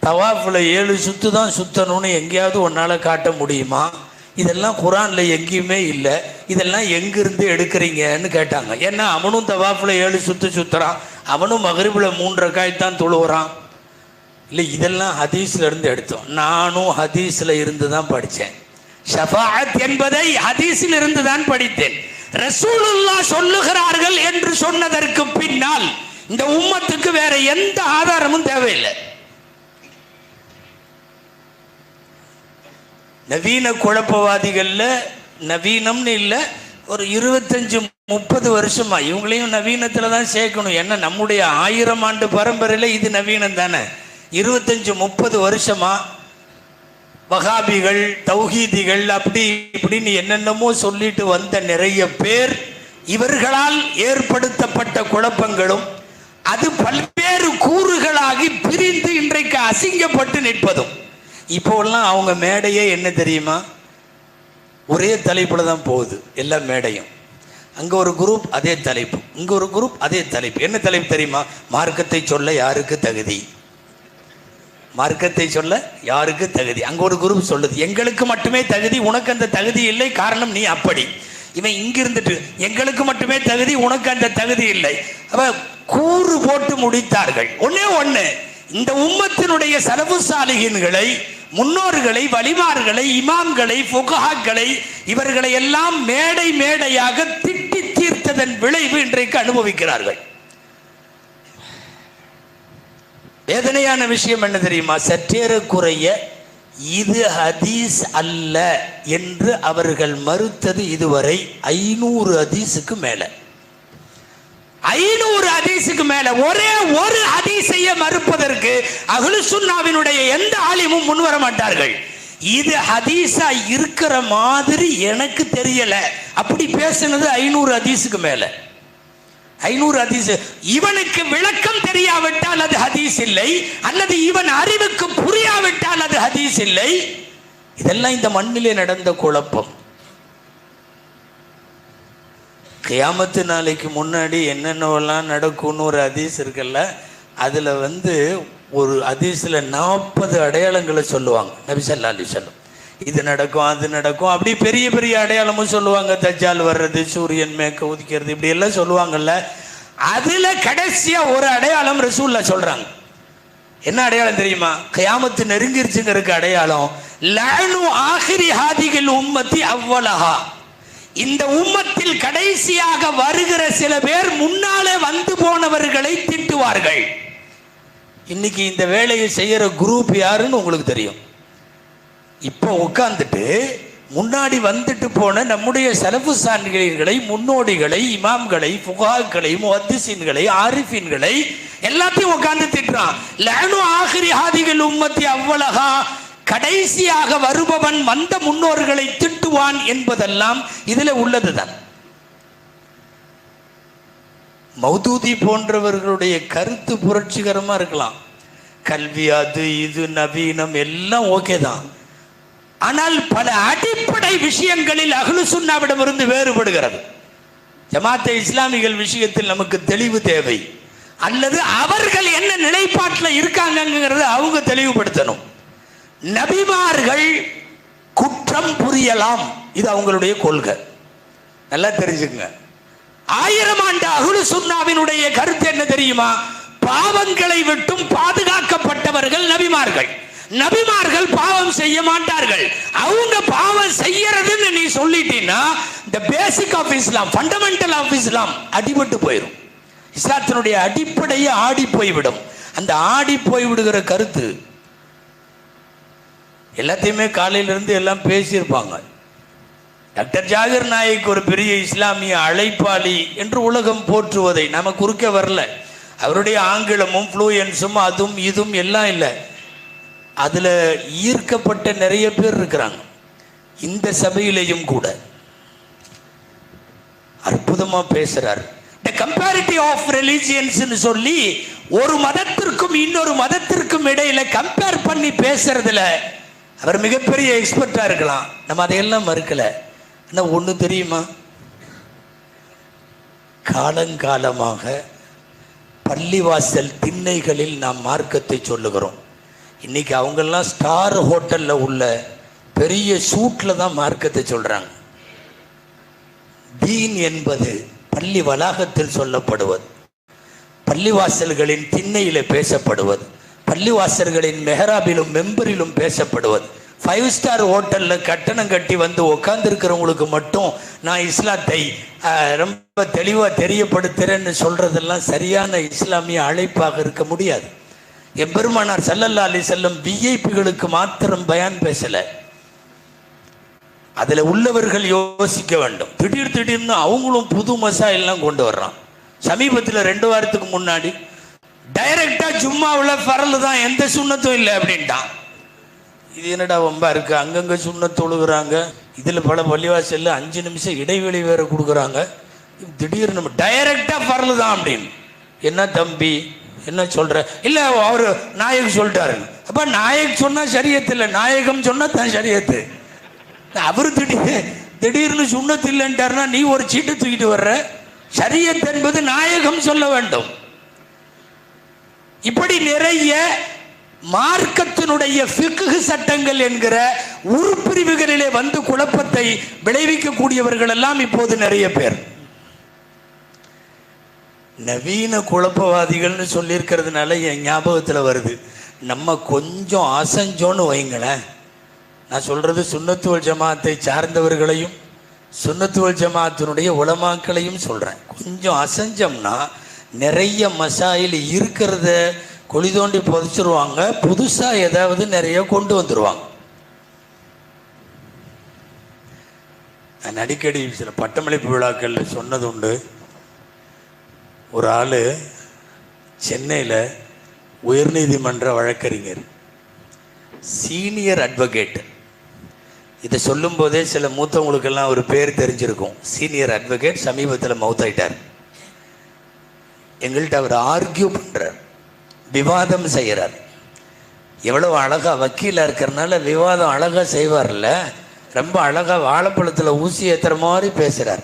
தவாஃபில் 7 சுற்று தான் சுற்றணும்னு எங்கேயாவது உன்னால் காட்ட முடியுமா? இதெல்லாம் குர்ஆன்ல எங்கேயுமே இல்லை, இதெல்லாம் எங்கிருந்து எடுக்கிறீங்கன்னு கேட்டாங்க. ஏன்னா அவனும் தவாஃபில் 7 சுற்று சுற்றுறான், அவனும் மக்ரிபில் 3 ரக்காயத்தான் தொழுகிறான். இல்லை, இதெல்லாம் ஹதீஸ்ல இருந்து எடுத்தோம். நானும் ஹதீஸ்ல இருந்து தான் படித்தேன். ஷஃபாஅத் என்பதை ஹதீஸில் இருந்து தான் படித்தேன். ரசூலுல்லாஹ் சொல்லுகிறார்கள் என்று சொன்னதற்கு பின்னால் இந்த உம்மத்துக்கு வேற எந்த ஆதாரமும் தேவையில்லை. நவீன குழப்பவாதிகள்ல நவீனம்னு இல்லை, ஒரு 25-30 வருஷமா இவங்களையும் நவீனத்துல தான் சேர்க்கணும். ஏன்னா நம்முடைய 1000 ஆண்டு பரம்பரையில இது நவீனம் தானே. 25-30 வருஷமா வஹாபிகள், தௌஹீதிகள், அப்படி இப்படின்னு என்னென்னமோ சொல்லிட்டு வந்த நிறைய பேர், இவர்களால் ஏற்படுத்தப்பட்ட குழப்பங்களும் அது பல்வேறு கூறுகளாகி பிரிந்து இன்றைக்கு அசிங்கப்பட்டு நிற்பதும். இப்போல்லாம் அவங்க மேடையே என்ன தெரியுமா? ஒரே தலைப்புல தான் போகுது எல்லா மேடையும். அங்க ஒரு குரூப் அதே தலைப்பு, இங்க ஒரு குரூப் அதே தலைப்பு. என்ன தலைப்பு தெரியுமா? மார்க்கத்தை சொல்ல யாருக்கு தகுதி, மார்க்கத்தை சொல்ல யாருக்கு தகுதி. அங்க ஒரு குரூப் சொல்லுது, எங்களுக்கு மட்டுமே தகுதி, உனக்கு அந்த தகுதி இல்லை, காரணம் நீ அப்படி. இவன் இங்க இருந்துட்டு எங்களுக்கு மட்டுமே தகுதி, உனக்கு அந்த தகுதி இல்லை. அப்ப கூறு போட்டு முடித்தார்கள். ஒண்ணு, இந்த உம்மத்தினுடைய சலஃபு சாலிஹீன்களை, முன்னோர்களை, வலிமார்களை, இமாம்களை, ஃபுகஹாக்களை, இவர்களை எல்லாம் மேடை மேடையாக திட்டி தீர்த்ததன் விளைவு இன்றைக்கு அனுபவிக்கிறார்கள். வேதனையான விஷயம் என்ன தெரியுமா? சற்றேறக்குறைய இது ஹதீஸ் அல்ல என்று அவர்கள் மறுத்தது இதுவரை 500 ஹதீஸுக்கு மேல. 500 ஹதீஸுக்கு மேல ஒரே ஒரு ஹதீஸையே மறுப்பதற்கு அஹ்லு சுன்னாவினுடைய எந்த ஆலிமும் முன்வர மாட்டார்கள். இது ஹதீஸா இருக்கிற மாதிரி எனக்கு தெரியல, அப்படி பேசினது 500 ஹதீஸுக்கு மேல. 500 ஹதீஸ். இவனுக்கு விளக்கம் தெரியாவிட்டால் அது ஹதீஸ் இல்லை, அல்லது இவன் அறிவுக்கு புரியாவிட்டால் அது ஹதீஸ் இல்லை. இதெல்லாம் இந்த மண்ணிலே நடந்த குழப்பம். கியாமத்து நாளைக்கு முன்னாடி என்னென்னவெல்லாம் நடக்கும்னு ஒரு ஹதீஸ் இருக்குல்ல, அதுல ஒரு ஹதீஸ்ல 40 அடையாளங்களை சொல்லுவாங்க நபி ஸல்லல்லாஹு அலைஹி வஸல்லம். இது நடக்கும், அது நடக்கும், அப்படி பெரிய பெரிய அடையாளமும் சொல்லுவாங்க. தஜ்ஜால் வர்றது, சூரியன் மேற்க உதிக்கிறது, இப்படி எல்லாம் சொல்லுவாங்கல்ல. அதுல கடைசியா ஒரு அடையாளம் ரசூலுல்லாஹ் சொல்றாங்க. என்ன அடையாளம் தெரியுமா? கியாமத்து நெருங்கிருச்சுங்கிறதுக்கு அடையாளம் லஅனு ஆகிரி ஹாதிகில் உம்மத்தி அவ்வலஹா, இந்த உம்மத்தில் கடைசியாக வருகிற சில பேர் முன்னாலே வந்து போனவர்களை திட்டுவார்கள். இன்னைக்கு இந்த வேலையை செய்யற குரூப் யாருன்னு உங்களுக்கு தெரியும். இப்போ உட்கார்ந்துட்டு முன்னாடி வந்துட்டு போன நம்முடைய சலஃபு சாலிஹீன்களை, முன்னோடிகளை, இமாம்களை, ஃபுகஹாக்களை, முஹத்திஸீன்களை, ஆரிஃபீன்களை எல்லாத்தையும் உட்கார்ந்து திட்டுறான். லஅனு ஆகிரி ஹாதிகில் உம்மத்தி அவ்வலஹா, கடைசியாக வருபவன் வந்த முன்னோர்களை திட்டுவான் என்பதெல்லாம் இதுல உள்ளதுதான். மௌதூதி போன்றவர்களுடைய கருத்து புரட்சிகரமாக இருக்கலாம். கல்வி அது இது நவீனம் எல்லாம் ஓகே தான். ஆனால் பல அடிப்படை விஷயங்களில் அஹ்லு சுன்னாவிடமிருந்து வேறுபடுகிறது. ஜமாத்தை இஸ்லாமிகள் விஷயத்தில் நமக்கு தெளிவு தேவை. அல்லது அவர்கள் என்ன நிலைப்பாட்டில் இருக்காங்கிறத அவங்க தெளிவுபடுத்தணும். நபிமார்கள் குற்றம் புரியலாம், இது அவங்களுடைய கொள்கை, நல்லா தெரிஞ்சுக்கங்க. 1000 ஆண்டு அஹ்லு சுன்னாவினுடைய கருத்து என்ன தெரியுமா? பாவங்களை விட்டும் பாதுகாக்கப்பட்டவர்கள் நபிமார்கள். நபிமார்கள் பாவம் செய்ய மாட்டார்கள். அவங்க பாவம் செய்யறதுன்னு நீ சொல்லிட்டீன்னா the basic of Islam, fundamental of Islam அடிபட்டு போயிடும். இஸ்லாத்தினுடைய அடிப்படையே ஆடி போய்விடும். அந்த ஆடி போய்விடுகிற கருத்து எல்லாத்தையுமே காலையிலிருந்து எல்லாம் பேசியிருப்பாங்க. டாக்டர் ஜாகிர் நாயக் ஒரு பெரிய இஸ்லாமிய அழைப்பாளி என்று உலகம் போற்றுவதை நம்ம குறுக்க வரல. அவருடைய ஆங்கிலமும் ஃப்ளூயன்ஸும் அதுவும் இதுவும் எல்லாம் இல்லை. அதில் ஈர்க்கப்பட்ட நிறைய பேர் இருக்கிறாங்க. இந்த சபையிலையும் கூட அற்புதமாக பேசுகிறார். த கம்பேரிட்டிவ் ஆஃப் ரிலிஜியன்ஸ்னு சொல்லி ஒரு மதத்திற்கும் இன்னொரு மதத்திற்கும் இடையில கம்பேர் பண்ணி பேசுறதுல அவர் மிகப்பெரிய எக்ஸ்பர்ட்டாக இருக்கலாம். நம்ம அதையெல்லாம் மறுக்கலை. ஆனால் ஒன்று தெரியுமா? காலங்காலமாக பள்ளிவாசல் திண்ணைகளில் நாம் மார்க்கத்தை சொல்லுகிறோம். இன்னைக்கு அவங்கெல்லாம் ஸ்டார் ஹோட்டலில் உள்ள பெரிய சூட்டில் தான் மார்க்கத்தை சொல்கிறாங்க. தீன் என்பது பள்ளி வளாகத்தில் சொல்லப்படுவது, பள்ளிவாசல்களின் திண்ணையில் பேசப்படுவது, பள்ளிவாசல்களின் மெஹராபிலும் மெம்பரிலும் பேசப்படுவது. 5 ஸ்டார் ஹோட்டலில் கட்டணம் கட்டி வந்து உட்காந்துருக்கிறவங்களுக்கு மட்டும் நான் இஸ்லாத்தை ரொம்ப தெளிவாக தெரியப்படுத்துகிறேன்னு சொல்கிறதெல்லாம் சரியான இஸ்லாமிய அழைப்பாக இருக்க முடியாது. எம்பெருமானார் ஸல்லல்லாஹு அலைஹி வஸல்லம் விஐபிகளுக்கு மாத்திரம் பயான் பேசலை. அதில் உள்ளவர்கள் யோசிக்க வேண்டும். திடீர்னு அவங்களும் புது மசாயெல்லாம் கொண்டு வர்றான். சமீபத்தில் 2 வாரத்துக்கு முன்னாடி டைரக்டாக ஜும்மாவில் ஃபரல் தான், எந்த சுண்ணத்தும் இல்லை அப்படின்ட்டான். இது என்னடா வம்பா இருக்கு? அங்கங்கே சுண்ணத்து தொழுகிறாங்க. இதில் பல பள்ளிவாசலில் 5 நிமிஷம் இடைவெளி வேறு கொடுக்குறாங்க. திடீர்னு நம்ம டைரக்டாக ஃபரல் தான் அப்படின்னு. என்ன தம்பி என்ன சொல்கிற? இல்லை அவர் நாயக் சொல்லிட்டாரு. அப்போ நாயக் சொன்னால் சரியத்து இல்லை, நாயகம் சொன்னால் தான் சரியத்து. அவர் திடீர்னு சுண்ணத்து இல்லைன்ட்டாருன்னா நீ ஒரு சீட்டு தூக்கிட்டு வர்ற. சரியத் என்பது நாயகம் சொல்ல வேண்டும். இப்படி நிறைய மார்க்கத்தினுடைய ஃபிக்ஹ் சட்டங்கள் என்கிற உருப்பிரிவுகளிலே வந்து குழப்பத்தை விளைவிக்கக்கூடியவர்கள் எல்லாம் இப்போது நிறைய பேர். நவீன குழப்பவாதிகள்னு சொல்லியிருக்கிறதுனால என் ஞாபகத்தில் வருது, நம்ம கொஞ்சம் அசஞ்சோன்னு வைங்களேன். நான் சொல்கிறது சுன்னத்து வல் ஜமாத்தை சார்ந்தவர்களையும் சுன்னத்து வல் ஜமாத்தினுடைய உலமாக்களையும் சொல்கிறேன். கொஞ்சம் அசஞ்சோம்னா நிறைய மசாயில் இருக்கிறத குழி தோண்டி புதைச்சிருவாங்க, புதுசாக ஏதாவது நிறைய கொண்டு வந்துடுவாங்க. நான் அடிக்கடி சில பட்டமளிப்பு விழாக்களில் சொன்னது உண்டு. ஒரு ஆள் சென்னையில் உயர்நீதிமன்ற வழக்கறிஞர், சீனியர் அட்வொகேட். இதை சொல்லும் போதே சில மூத்தவங்களுக்கெல்லாம் ஒரு பேர் தெரிஞ்சிருக்கும். சீனியர் அட்வொகேட் சமீபத்தில் மவுத்தாயிட்டார். எங்கள்கிட்ட அவர் ஆர்கியூ பண்ணுறார், விவாதம் செய்கிறார். எவ்வளோ அழகாக வக்கீலாக இருக்கிறனால விவாதம் அழகாக செய்வார்ல, ரொம்ப அழகாக வாழைப்பழத்தில் ஊசி ஏற்றுற மாதிரி பேசுகிறார்.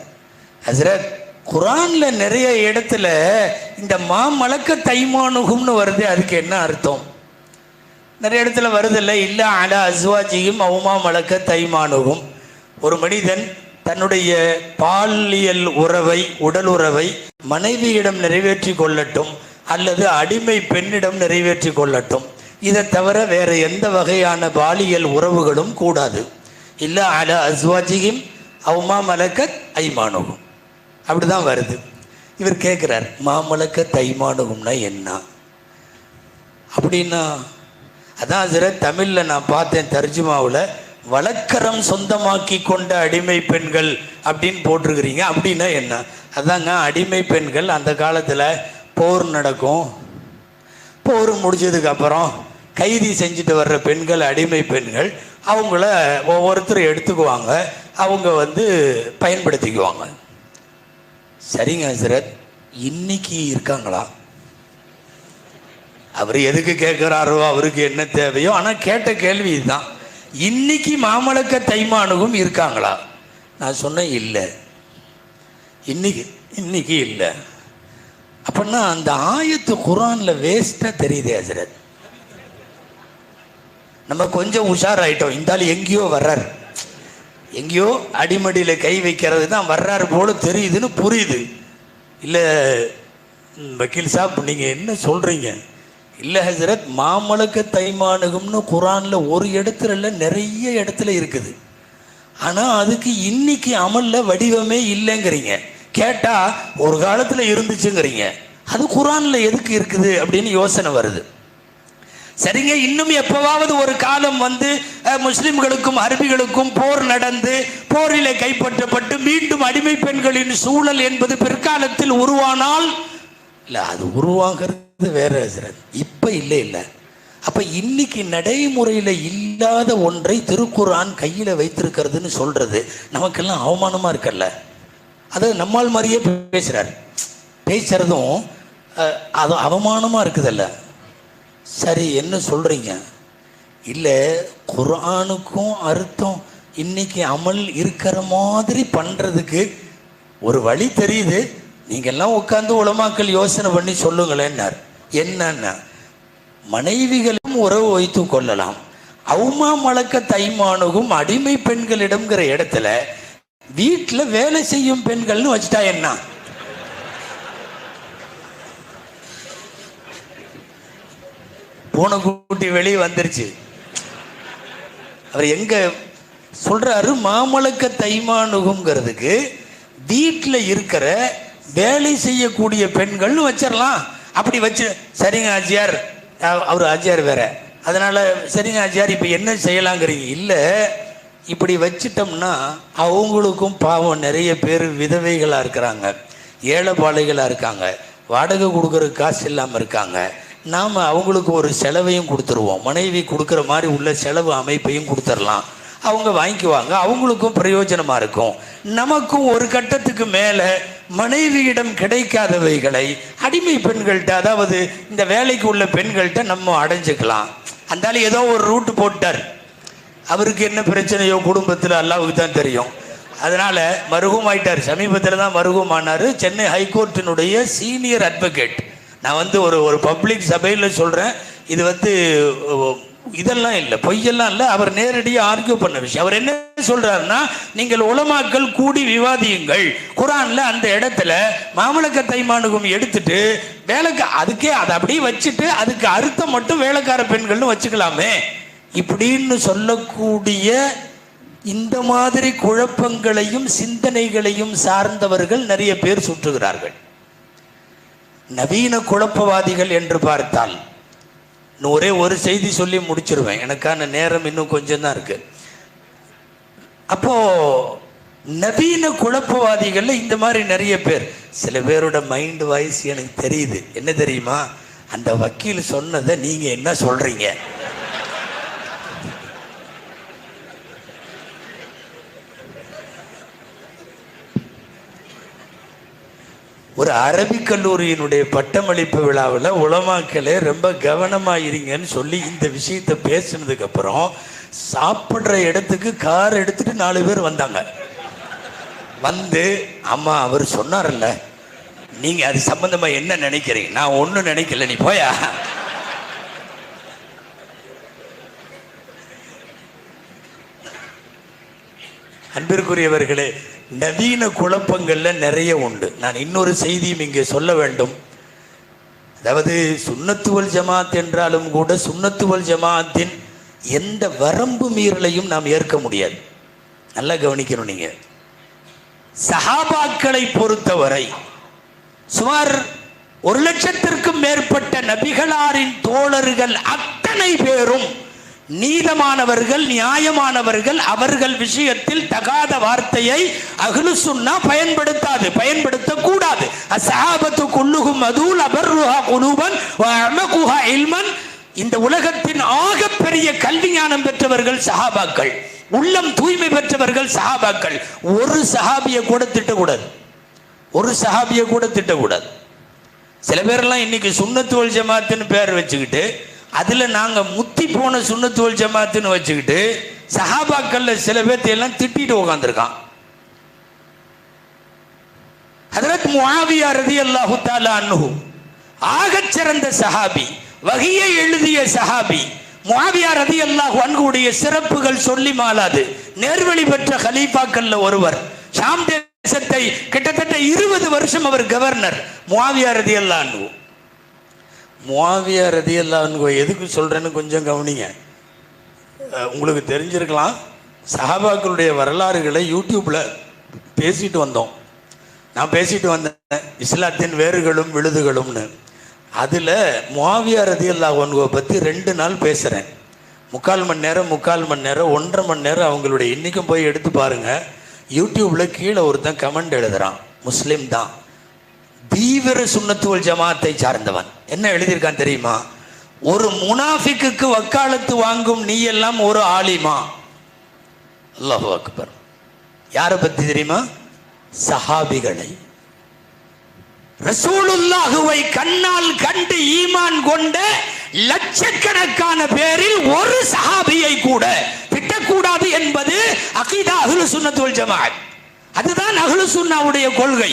ஹஸ்ரத், குரானில் நிறைய இடத்துல இந்த மாமலக்க தைமானுகும்னு வருது, அதுக்கு என்ன அர்த்தம்? நிறைய இடத்துல வருதில்லை, இல்லை அலா அஸ்வாஜியும் அவுமா மலக்க தைமானுகும். ஒரு மனிதன் தன்னுடைய பாலியல் உறவை, உடல் உறவை மனைவியிடம் நிறைவேற்றி கொள்ளட்டும் அல்லது அடிமை பெண்ணிடம் நிறைவேற்றி கொள்ளட்டும். இதை தவிர வேறு எந்த வகையான பாலியல் உறவுகளும் கூடாது. இல்லை அலா அஸ்வாஜியும் அவுமா மலக்க ஐமானுகும், அப்படி தான் வருது. இவர் கேட்குறார், மாமலக்க தைமானுகும்னா என்ன அப்படின்னா? அதான் சில தமிழில் நான் பார்த்தேன் தர்ஜுமாவில், வழக்கரம் சொந்தமாக்கி கொண்ட அடிமை பெண்கள் அப்படின்னு போட்டிருக்கிறீங்க. அப்படின்னா என்ன? அதாங்க, அடிமை பெண்கள் அந்த காலத்தில் போர் நடக்கும், போர் முடிஞ்சதுக்கப்புறம் கைதி செஞ்சுட்டு வர்ற பெண்கள் அடிமை பெண்கள், அவங்கள ஒவ்வொருத்தரும் எடுத்துக்குவாங்க, அவங்க பயன்படுத்திக்குவாங்க. சரிங்க ஹஸ்ரத், இன்னைக்கு இருக்காங்களா? அவர் எதுக்கு கேட்குறாரோ, அவருக்கு என்ன தேவையோ, ஆனால் கேட்ட கேள்வி இதுதான். இன்னைக்கு மாமலக்க தைமானுகும் இருக்காங்களா? நான் சொன்னேன் இல்லை, இன்னைக்கு இல்லை. அப்படின்னா அந்த ஆயத்து குர்ஆனில் வேஸ்ட்டாக தெரியுதே ஹஜ்ரத். நம்ம கொஞ்சம் உஷாராயிட்டோம். இந்தாலும் எங்கேயோ வர்றார், எங்கேயோ அடிமடியில் கை வைக்கிறது தான் வர்றாரு போல தெரியுதுன்னு புரியுது. இல்லை வக்கீல் சாப், நீங்கள் என்ன சொல்கிறீங்க? இல்லை ஹஜ்ரத், மாமலக்க தைமானுகும்னு குர்ஆனில் ஒரு இடத்துல இல்லை, நிறைய இடத்துல இருக்குது. ஆனால் அதுக்கு இன்னைக்கு அமலில் வடிவமே இல்லைங்கிறீங்க. கேட்டால் ஒரு காலத்தில் இருந்துச்சுங்கிறீங்க. அது குர்ஆனில் எதுக்கு இருக்குது அப்படின்னு யோசனை வருது. சரிங்க, இன்னும் எப்பவாவது ஒரு காலம் வந்து முஸ்லிம்களுக்கும் அரபிகளுக்கும் போர் நடந்து போரிலே கைப்பற்றப்பட்டு மீண்டும் அடிமை பெண்களின் சூழல் என்பது பிற்காலத்தில் உருவானால், இல்லை அது உருவாகிறது வேற ஹஜ்ரத், இப்போ இல்லை. அப்போ இன்னைக்கு நடைமுறையில் இல்லாத ஒன்றை திருக்குர்ஆன் கையில் வைத்திருக்கிறதுன்னு சொல்றது நமக்கெல்லாம் அவமானமாக இருக்கல்ல. அது நம்மால் மாதிரியே பேசுறதும் அது அவமானமாக இருக்குதல்ல. சரி, என்ன சொல்கிறீங்க? இல்லை, குர்ஆனுக்கும் அர்த்தம் இன்னைக்கு அமல் இருக்கிற மாதிரி பண்ணுறதுக்கு ஒரு வழி தெரியுது. நீங்கள்லாம் உட்காந்து உலமாக்கள் யோசனை பண்ணி சொல்லுங்களேன்னார். என்னன்னா, மனைவிகளும் உறவு வைத்து கொள்ளலாம், அவுமா மலக்க தைமானுகும் அடிமை பெண்களிடம்ங்கிற இடத்துல வீட்டில் வேலை செய்யும் பெண்கள்னு வச்சுட்டா என்ன? பூனைக்குட்டி வெளியே வந்துருச்சு. அவர் எங்க சொல்றாரு? மாமலக்க தைமானுகுங்கிறதுக்கு வீட்டில் இருக்கிற வேலை செய்யக்கூடிய பெண்கள்னு வச்சிடலாம். அப்படி வச்சு சரிங்க ஆச்சியார், அவர் ஆச்சியார் வேற, அதனால சரிங்க ஆச்சியார் இப்போ என்ன செய்யலாங்கிறீங்க? இல்லை, இப்படி வச்சிட்டோம்னா அவங்களுக்கும் பாவம் நிறைய பேர் விதவைகளாக இருக்கிறாங்க, ஏழைப்பாளைகளாக இருக்காங்க, வாடகை கொடுக்குற காசு இல்லாமல் இருக்காங்க. நாம் அவங்களுக்கு ஒரு செலவையும் கொடுத்துருவோம், மனைவி கொடுக்குற மாதிரி உள்ள செலவு அமைப்பையும் கொடுத்துடலாம். அவங்க வாங்கிக்குவாங்க, அவங்களுக்கும் பிரயோஜனமாக இருக்கும். நமக்கும் ஒரு கட்டத்துக்கு மேலே மனைவியிடம் கிடைக்காதவைகளை அடிமை பெண்கள்கிட்ட, அதாவது இந்த வேலைக்கு உள்ள பெண்கள்கிட்ட நம்ம அடைஞ்சிக்கலாம். அந்தாலும் ஏதோ ஒரு ரூட்டு போட்டார், அவருக்கு என்ன பிரச்சனையோ குடும்பத்தில் அல்லாவுக்கு தான் தெரியும். அதனால் மருகும் ஆயிட்டார். சமீபத்தில் தான் மருகும் ஆனார். சென்னை ஹைகோர்ட்டினுடைய சீனியர் அட்வொகேட். நான் வந்து ஒரு பப்ளிக் சபையில் சொல்கிறேன், இது இதெல்லாம் இல்லை, பொய்யெல்லாம் இல்லை. அவர் நேரடியாக ஆர்கியூ பண்ண விஷயம். அவர் என்ன சொல்றாருன்னா, நீங்கள் உலமாக்கள் கூடி விவாதியுங்கள், குர்ஆன்ல அந்த இடத்துல மாமலக்க தைமானுகும் எடுத்துட்டு வேலைக்கு அதுக்கே அதை அப்படியே வச்சுட்டு அதுக்கு அர்த்தம் மட்டும் வேலைக்கார பெண்கள்னு வச்சுக்கலாமே இப்படின்னு சொல்லக்கூடிய இந்த மாதிரி குழப்பங்களையும் சிந்தனைகளையும் சார்ந்தவர்கள் நிறைய பேர் சுற்றுகிறார்கள். நவீன குழப்பவாதிகள் என்று பார்த்தால், ஒரே ஒரு செய்தி சொல்லி முடிச்சிருவேன், எனக்கான நேரம் இன்னும் கொஞ்சம் தான் இருக்கு. அப்போ நவீன குழப்பவாதிகள் இந்த மாதிரி நிறைய பேர், சில பேரோட மைண்ட் வாய்ஸ் எனக்கு தெரியுது. என்ன தெரியுமா? அந்த வக்கீல் சொன்னதை நீங்க என்ன சொல்றீங்க? ஒரு அரபிக் கல்லூரியினுடைய பட்டமளிப்பு விழாவில் உலமாக்களே ரொம்ப கவனமாக இருங்கன்னு சொல்லி இந்த விஷயத்தை பேசினதுக்கு அப்புறம் சாப்பிட்ற இடத்துக்கு கார் எடுத்துட்டு 4 பேர் வந்தாங்க. வந்து, அம்மா அவர் சொன்னார்ல, நீங்கள் அது சம்பந்தமாக என்ன நினைக்கிறீங்க? நான் ஒன்றும் நினைக்கல, நீ போயா. அன்பிற்குரியவர்களே, நவீன குழப்பங்கள்ல நிறைய உண்டு. நான் இன்னொரு செய்தியும் இங்கே சொல்ல வேண்டும். அதாவது சுன்னத்துவல் ஜமாத் என்றாலும் கூட சுன்னத்துவல் ஜமாத்தின் எந்த வரம்பு மீறலையும் நாம் ஏற்க முடியாது. நல்லா கவனிக்கணும். நீங்க சஹாபாக்களை பொறுத்தவரை சுமார் 1,00,000க்கும் மேற்பட்ட நபிகளாரின் தோழர்கள் அத்தனை பேரும் நீதமானவர்கள், நியாயமானவர்கள். அவர்கள் விஷயத்தில் தகாத வார்த்தையை அஹ்லு சுன்னா பயன்படுத்தக்கூடாது. அஸ்ஸஹாபத்து குல்லுஹும் அதுல் அபர்ருஹா குலூபன் வ அமகுஹா இல்மன். இந்த உலகத்தின் ஆகப்பெரிய கல்வி ஞானம் பெற்றவர்கள் சஹாபாக்கள், உள்ளம் தூய்மை பெற்றவர்கள் சஹாபாக்கள். ஒரு சஹாபியை கூட திட்டக்கூடாது, ஒரு சஹாபியை கூட திட்டக்கூடாது. சில பேரெல்லாம் இன்னைக்கு சுன்னத்து வல் ஜமாத்துன்னு பேர் வச்சுக்கிட்டு அதில் நாங்கள் முத்தி போன சுன்னத்து வல் ஜமாத்துன்னு வச்சுக்கிட்டு சஹாபாக்கள்ல சில பேர்த்தையெல்லாம் திட்டிட்டு உட்காந்துருக்கான். ஹதரத் முஆவியா ரலியல்லாஹு தஆலா அன்ஹு ஆகச் சிறந்த சஹாபி, வஹியை எழுதிய சஹாபி. முஆவியா ரலியல்லாஹு அன்ஹுடைய சிறப்புகள் சொல்லி மாளாது. நேர்வழி பெற்ற கலீஃபாக்கள்ல ஒருவர். ஷாம் தேசத்தை கிட்டத்தட்ட 20 வருஷம் அவர் கவர்னர். முஆவியா ரலியல்லாஹு அன்ஹு. முஆவியா ரலியல்லாஹு அன்ஹு எதுக்கு சொல்றேன்னு கொஞ்சம் கவனிங்க. உங்களுக்கு தெரிஞ்சிருக்கலாம், சஹாபாக்களுடைய வரலாறுகளை யூடியூப்ல பேசிட்டு வந்தோம். நான் பேசிட்டு வந்தேன் இஸ்லாத்தின் வேர்களும் விழுதுகளும்னு. அதில் முஆவியா ரலியல்லாஹு அன்ஹுவை பற்றி 2 நாள் பேசுகிறேன். 3/4 மணி நேரம் 1.5 மணி நேரம் அவங்களுடைய இன்றைக்கும் போய் எடுத்து பாருங்கள். யூடியூப்பில் கீழே ஒருத்தன் கமெண்ட் எழுதுகிறான், முஸ்லீம் தான், தீவிர சுன்னத்து வல் ஜமாத்தை சார்ந்தவன். என்ன எழுதியிருக்கான் தெரியுமா? ஒரு முனாஃபிக்கு வக்காலத்து வாங்கும் நீ எல்லாம் ஒரு ஆலிமா. அல்லாஹு அக்பர். யாரை பற்றி தெரியுமா? சஹாபிகளை. ரசூலுல்லாஹுவை கண்ணால் கண்டு ஈமான் கொண்ட லட்சக்கணக்கான பேரில் ஒரு சஹாபியை கூட திட்டக்கூடாது என்பது அகீதா அஹ்லு சுன்னத் வல் ஜமாஅத். அதுதான் அஹ்லு சுன்னாவுடைய கொள்கை.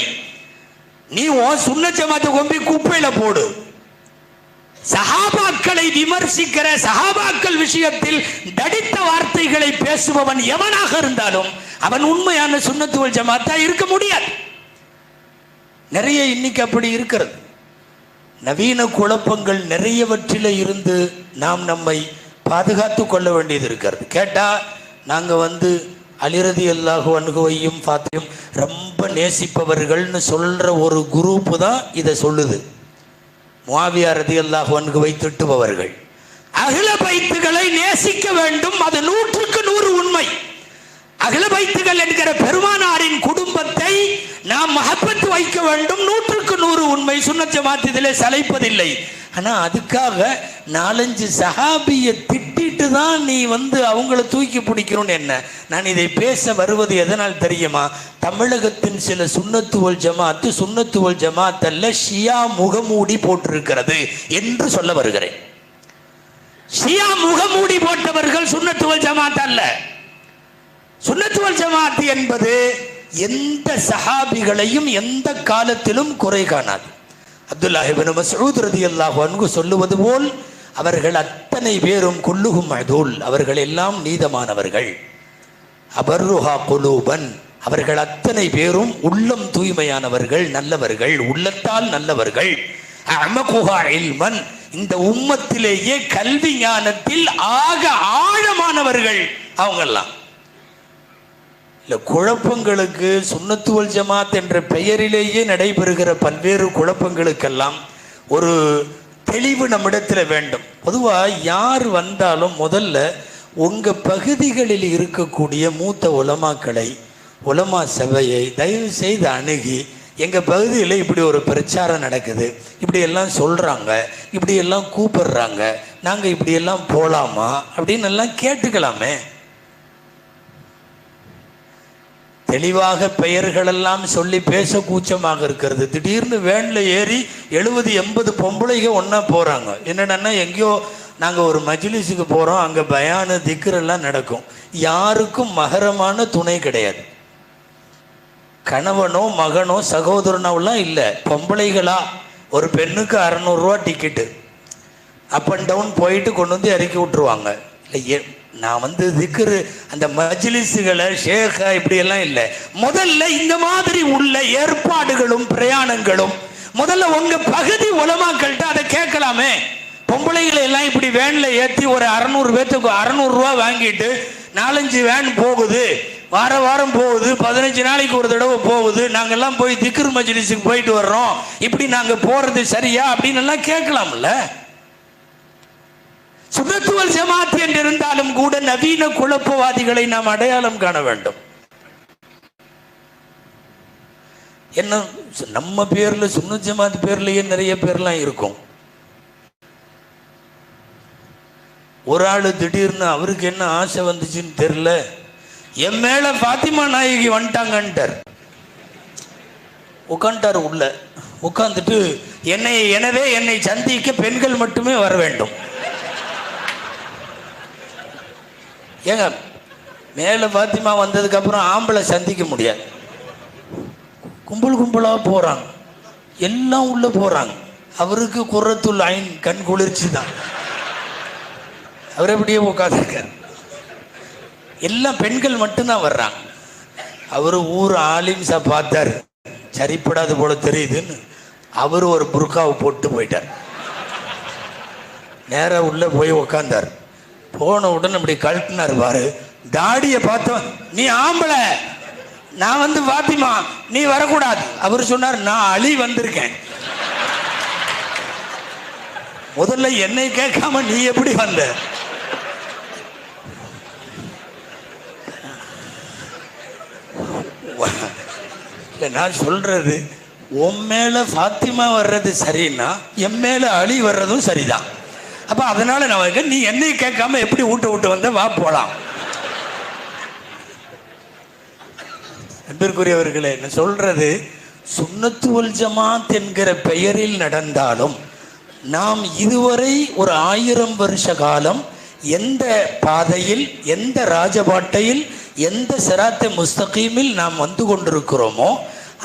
நீ சுன்னத் ஜமாத்தை கொம்பி குப்பையில போடு. சஹாபாக்களை விமர்சிக்கிற, சஹாபாக்கள் விஷயத்தில் தடித்த வார்த்தைகளை பேசுபவன் எவனாக இருந்தாலும் அவன் உண்மையான சுன்னத்து வல் ஜமாத்தா இருக்க முடியாது. நிறைய இன்னைக்கு அப்படி இருக்கிறது. நவீன குழப்பங்கள் நிறையவற்றில இருந்து நாம் நம்மை பாதுகாத்து கொள்ள வேண்டியது இருக்கிறது. கேட்டா நாங்க அலி ரலியல்லாஹு அன்ஹுவையும் ஃபாத்திமையும் ரொம்ப நேசிப்பவர்கள்னு சொல்ற ஒரு குரூப் தான் இதை சொல்லுது. முஆவியா ரலியல்லாஹு அன்ஹுவை திட்டுபவர்கள். அஹ்ல பைத்துகளை நேசிக்க வேண்டும், அது 100க்கு 100 உண்மை. அஹ்ல பைத்துகள் என்கிற பெருமானாரின் குடும்பத்தை நாம் மஹப்பத் வைக்க வேண்டும், 100க்கு 100 உண்மை. சுன்னத் ஜமாத் இதிலே சளைப்பதில்லை. ஆனா அதுக்காக 4-5 சஹாபியை திட்டிட்டு தான் நீ அவங்கள தூக்கி பிடிக்கணும்னு என்ன? நான் இதை பேச வருவது எதனால் தெரியுமா? தமிழகத்தின் சில சுன்னத்து வல் ஜமாத் சுன்னத்து வல் ஜமாத் அல்ல, ஷியா முகமூடி போட்டிருக்கிறது என்று சொல்ல வருகிறேன். ஷியா முகமூடி போட்டவர்கள் சுன்னத்து வல் ஜமாத் அல்ல. சுன்னத்து வல் ஜமாத் என்பது எந்த சஹாபிகளையும் எந்த காலத்திலும் குறை காணாது. அப்துல்லாஹ் இப்னு மஸ்ஊத் ரலியல்லாஹு அன்ஹு சொல்லுவது போல் அவர்கள் அத்தனை பேரும் குல்லுஹும் மஅதூல், அவர்கள் எல்லாம் நீதமானவர்கள். அபர்ருஹா குலூபன், அவர்கள் அத்தனை பேரும் உள்ளம் தூய்மையானவர்கள், நல்லவர்கள், உள்ளத்தால் நல்லவர்கள். அமகுஹா இல்மன், இந்த உம்மத்திலேயே கல்வி ஞானத்தில் ஆக ஆழமானவர்கள் அவங்கெல்லாம். குழப்பங்களுக்கு சுன்னத்து வல் ஜமாத் என்ற பெயரிலேயே நடைபெறுகிற பல்வேறு குழப்பங்களுக்கெல்லாம் ஒரு தெளிவு நம்மிடத்தில் வேண்டும். பொதுவாக யார் வந்தாலும் முதல்ல உங்கள் பகுதிகளில் இருக்கக்கூடிய மூத்த உலமாக்களை, உலமா சபையை தயவு செய்து அணுகி, எங்கள் பகுதியில் இப்படி ஒரு பிரச்சாரம் நடக்குது, இப்படியெல்லாம் சொல்கிறாங்க, இப்படியெல்லாம் கூப்பிடுறாங்க, நாங்கள் இப்படியெல்லாம் போகலாமா அப்படின்னு எல்லாம் கேட்டுக்கலாமே. தெளிவாக பெயர்களெல்லாம் சொல்லி பேச கூச்சமாக இருக்கிறது. திடீர்னு வேனில் ஏறி 70-80 பொம்பளைங்க ஒன்றா போகிறாங்க. என்னடன்னா எங்கேயோ நாங்கள் ஒரு மஜ்லிஸுக்கு போகிறோம், அங்கே பயானு திக்ரெல்லாம் நடக்கும். யாருக்கும் மகரமான துணை கிடையாது. கணவனோ மகனோ சகோதரனோலாம் இல்லை, பொம்பளைகளா. ஒரு பெண்ணுக்கு 600 ரூபா டிக்கெட்டு, அப் அண்ட் டவுன் போயிட்டு கொண்டு இறக்கி விட்டுருவாங்க. இல்லை, நான் திக்ரு அந்த மஜ்லிஸுகளை ஷேக இப்படியெல்லாம் இல்லை. முதல்ல இந்த மாதிரி உள்ள ஏற்பாடுகளும் பிரயாணங்களும் முதல்ல உங்க பகுதி உலமாக்கள்கிட்ட அதை கேட்கலாமே. பொம்பளைகளை எல்லாம் இப்படி வேன்ல ஏற்றி ஒரு 600 பேத்துக்கு 600 ரூபா வாங்கிட்டு 4-5 வேன் போகுது, வாரம் போகுது, 15 நாளைக்கு ஒரு தடவை போகுது, நாங்கெல்லாம் போய் திக்ரு மஜ்லிஸுக்கு போயிட்டு வர்றோம், இப்படி நாங்க போறது சரியா அப்படின்னு எல்லாம் கேட்கலாம்ல. சுன்னத்து வல் ஜமாத் என்று இருந்தாலும் கூட நவீன குழப்பவாதிகளை நாம் அடையாளம் காண வேண்டும். என்ன நம்ம பேர்ல சுன்னத் ஜமாத் பேர்லயே நிறைய பேர்லாம் இருக்கும். ஒரு ஆளு திடீர்னு அவருக்கு என்ன ஆசை வந்துச்சுன்னு தெரியல, என் மேல பாத்திமா நாயகி வந்துட்டாங்கன்ட்டார், உட்காந்துட்டார் உள்ள. உட்கார்ந்துட்டு எனவே என்னை சந்திக்க பெண்கள் மட்டுமே வர வேண்டும். ஏங்க மேலே பாத்திமா வந்ததுக்கப்புறம் ஆம்பளை சந்திக்க முடியாது. கும்பலாக போகிறாங்க, எல்லாம் உள்ளே போகிறாங்க. அவருக்கு குர்ரத்துல் ஐன், கண் குளிர்ச்சி தான். அவர் எப்படியே உட்காந்துருக்கார். எல்லாம் பெண்கள் மட்டும்தான் வர்றாங்க. அவர் ஊர் ஆலிம்ஸா பார்த்தார், சரிப்படாது போல தெரியுதுன்னு அவர் ஒரு புர்காவை போட்டு போயிட்டார். நேராக உள்ளே போய் உக்காந்தார். போன உடனே அப்படி கழட்டினார். பாரு, தாடியை பார்த்தோம், நீ ஆம்பளை, நான் வந்து பாத்திமா, நீ வரக்கூடாது. அவர் சொன்னார், நான் அலி வந்திருக்கேன். முதல்ல என்னை கேட்காம நீ எப்படி வந்த? நான் சொல்றது, உன் மேல ஃபாத்திமா வர்றது சரின்னா என் மேல அலி வர்றதும் சரிதான். அப்ப அதனால நான் நீ என்னை கேட்காம எப்படி விட்டு வந்த, வா போலாம். அன்பிற்குரியவர்களே, என்ன சொல்றது, சுன்னத்து வல் ஜமாத் என்கிற பெயரில் நடந்தாலும் நாம் இதுவரை ஒரு 1000 வருஷ காலம் எந்த பாதையில், எந்த ராஜபாட்டையில், எந்த சிராத்தை முஸ்தகீமில் நாம் வந்து கொண்டிருக்கிறோமோ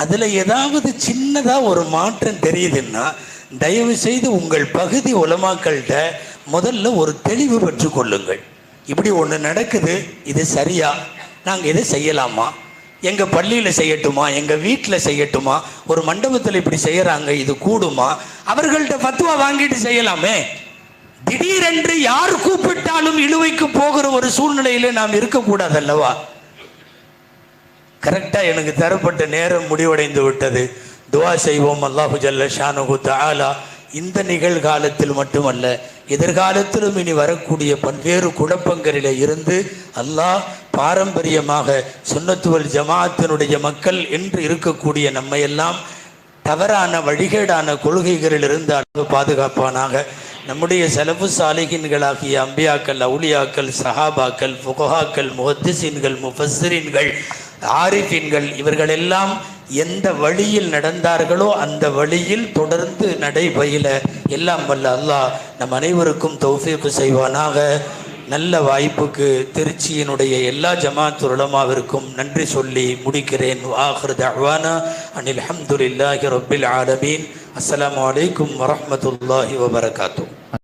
அதில் ஏதாவது சின்னதாக ஒரு மாற்றம் தெரியுதுன்னா தயவு செய்து உங்கள் பகுதி உலமாக்கள்கிட்ட முதல்ல ஒரு தெளிவு பெற்று கொள்ளுங்கள். இப்படி ஒன்று நடக்குது, இது சரியா, நாங்கள் இதை செய்யலாமா, எங்கள் பள்ளியில் செய்யட்டுமா, எங்கள் வீட்டில் செய்யட்டுமா, ஒரு மண்டபத்தில் இப்படி செய்கிறாங்க, இது கூடுமா, அவர்கள்ட்ட ஃபத்வா வாங்கிட்டு செய்யலாமே. திடீரென்று யார் கூப்பிட்டாலும் இழுவைக்கு போகிற ஒரு சூழ்நிலையில நாம் இருக்கக்கூடாது அல்லவா? கரெக்டா எனக்கு தரப்பட்ட நேரம் முடிவடைந்து விட்டது. துவா செய்வோம். அல்லாஹு ஜல்ல ஷானுஹு தஆலா இந்த நிகழ்காலத்தில் மட்டுமல்ல, எதிர்காலத்திலும் இனி வரக்கூடிய பல்வேறு குழப்பங்களில் இருந்து அல்லாஹ் பாரம்பரியமாக சுன்னத்து வல் ஜமாஅத்தினுடைய மக்கள் என்று இருக்கக்கூடிய நம்மையெல்லாம் தவறான வழிகேடான கொள்கைகளில் இருந்து அளவு பாதுகாப்பானாக. நம்முடைய செலவு சாலிகின்களாகிய அம்பியாக்கள், அவுலியாக்கள், சஹாபாக்கள், ஃபுகஹாக்கள், முஹத்திஸீன்கள், முஃபஸ்ஸிரீன்கள், ஆரிஃபீன்கள் இவர்களெல்லாம் எந்த வழியில் நடந்தார்களோ அந்த வழியில் தொடர்ந்து நடைபயில எல்லாம் வல்ல அல்லாஹ் நம் அனைவருக்கும் தௌஃபீக் செய்வானாக. நல்ல வாய்ப்புக்கு திருச்சியினுடைய எல்லா ஜமாத் உலமாவிற்கும் நன்றி சொல்லி முடிக்கிறேன். ஆகிர் தஅவானா அனில் ஹம்துலில்லாஹி ரப்பில் ஆலமீன். அஸ்ஸலாமு அலைக்கும் வரஹ்மத்துல்லாஹி வபரகாத்துஹு.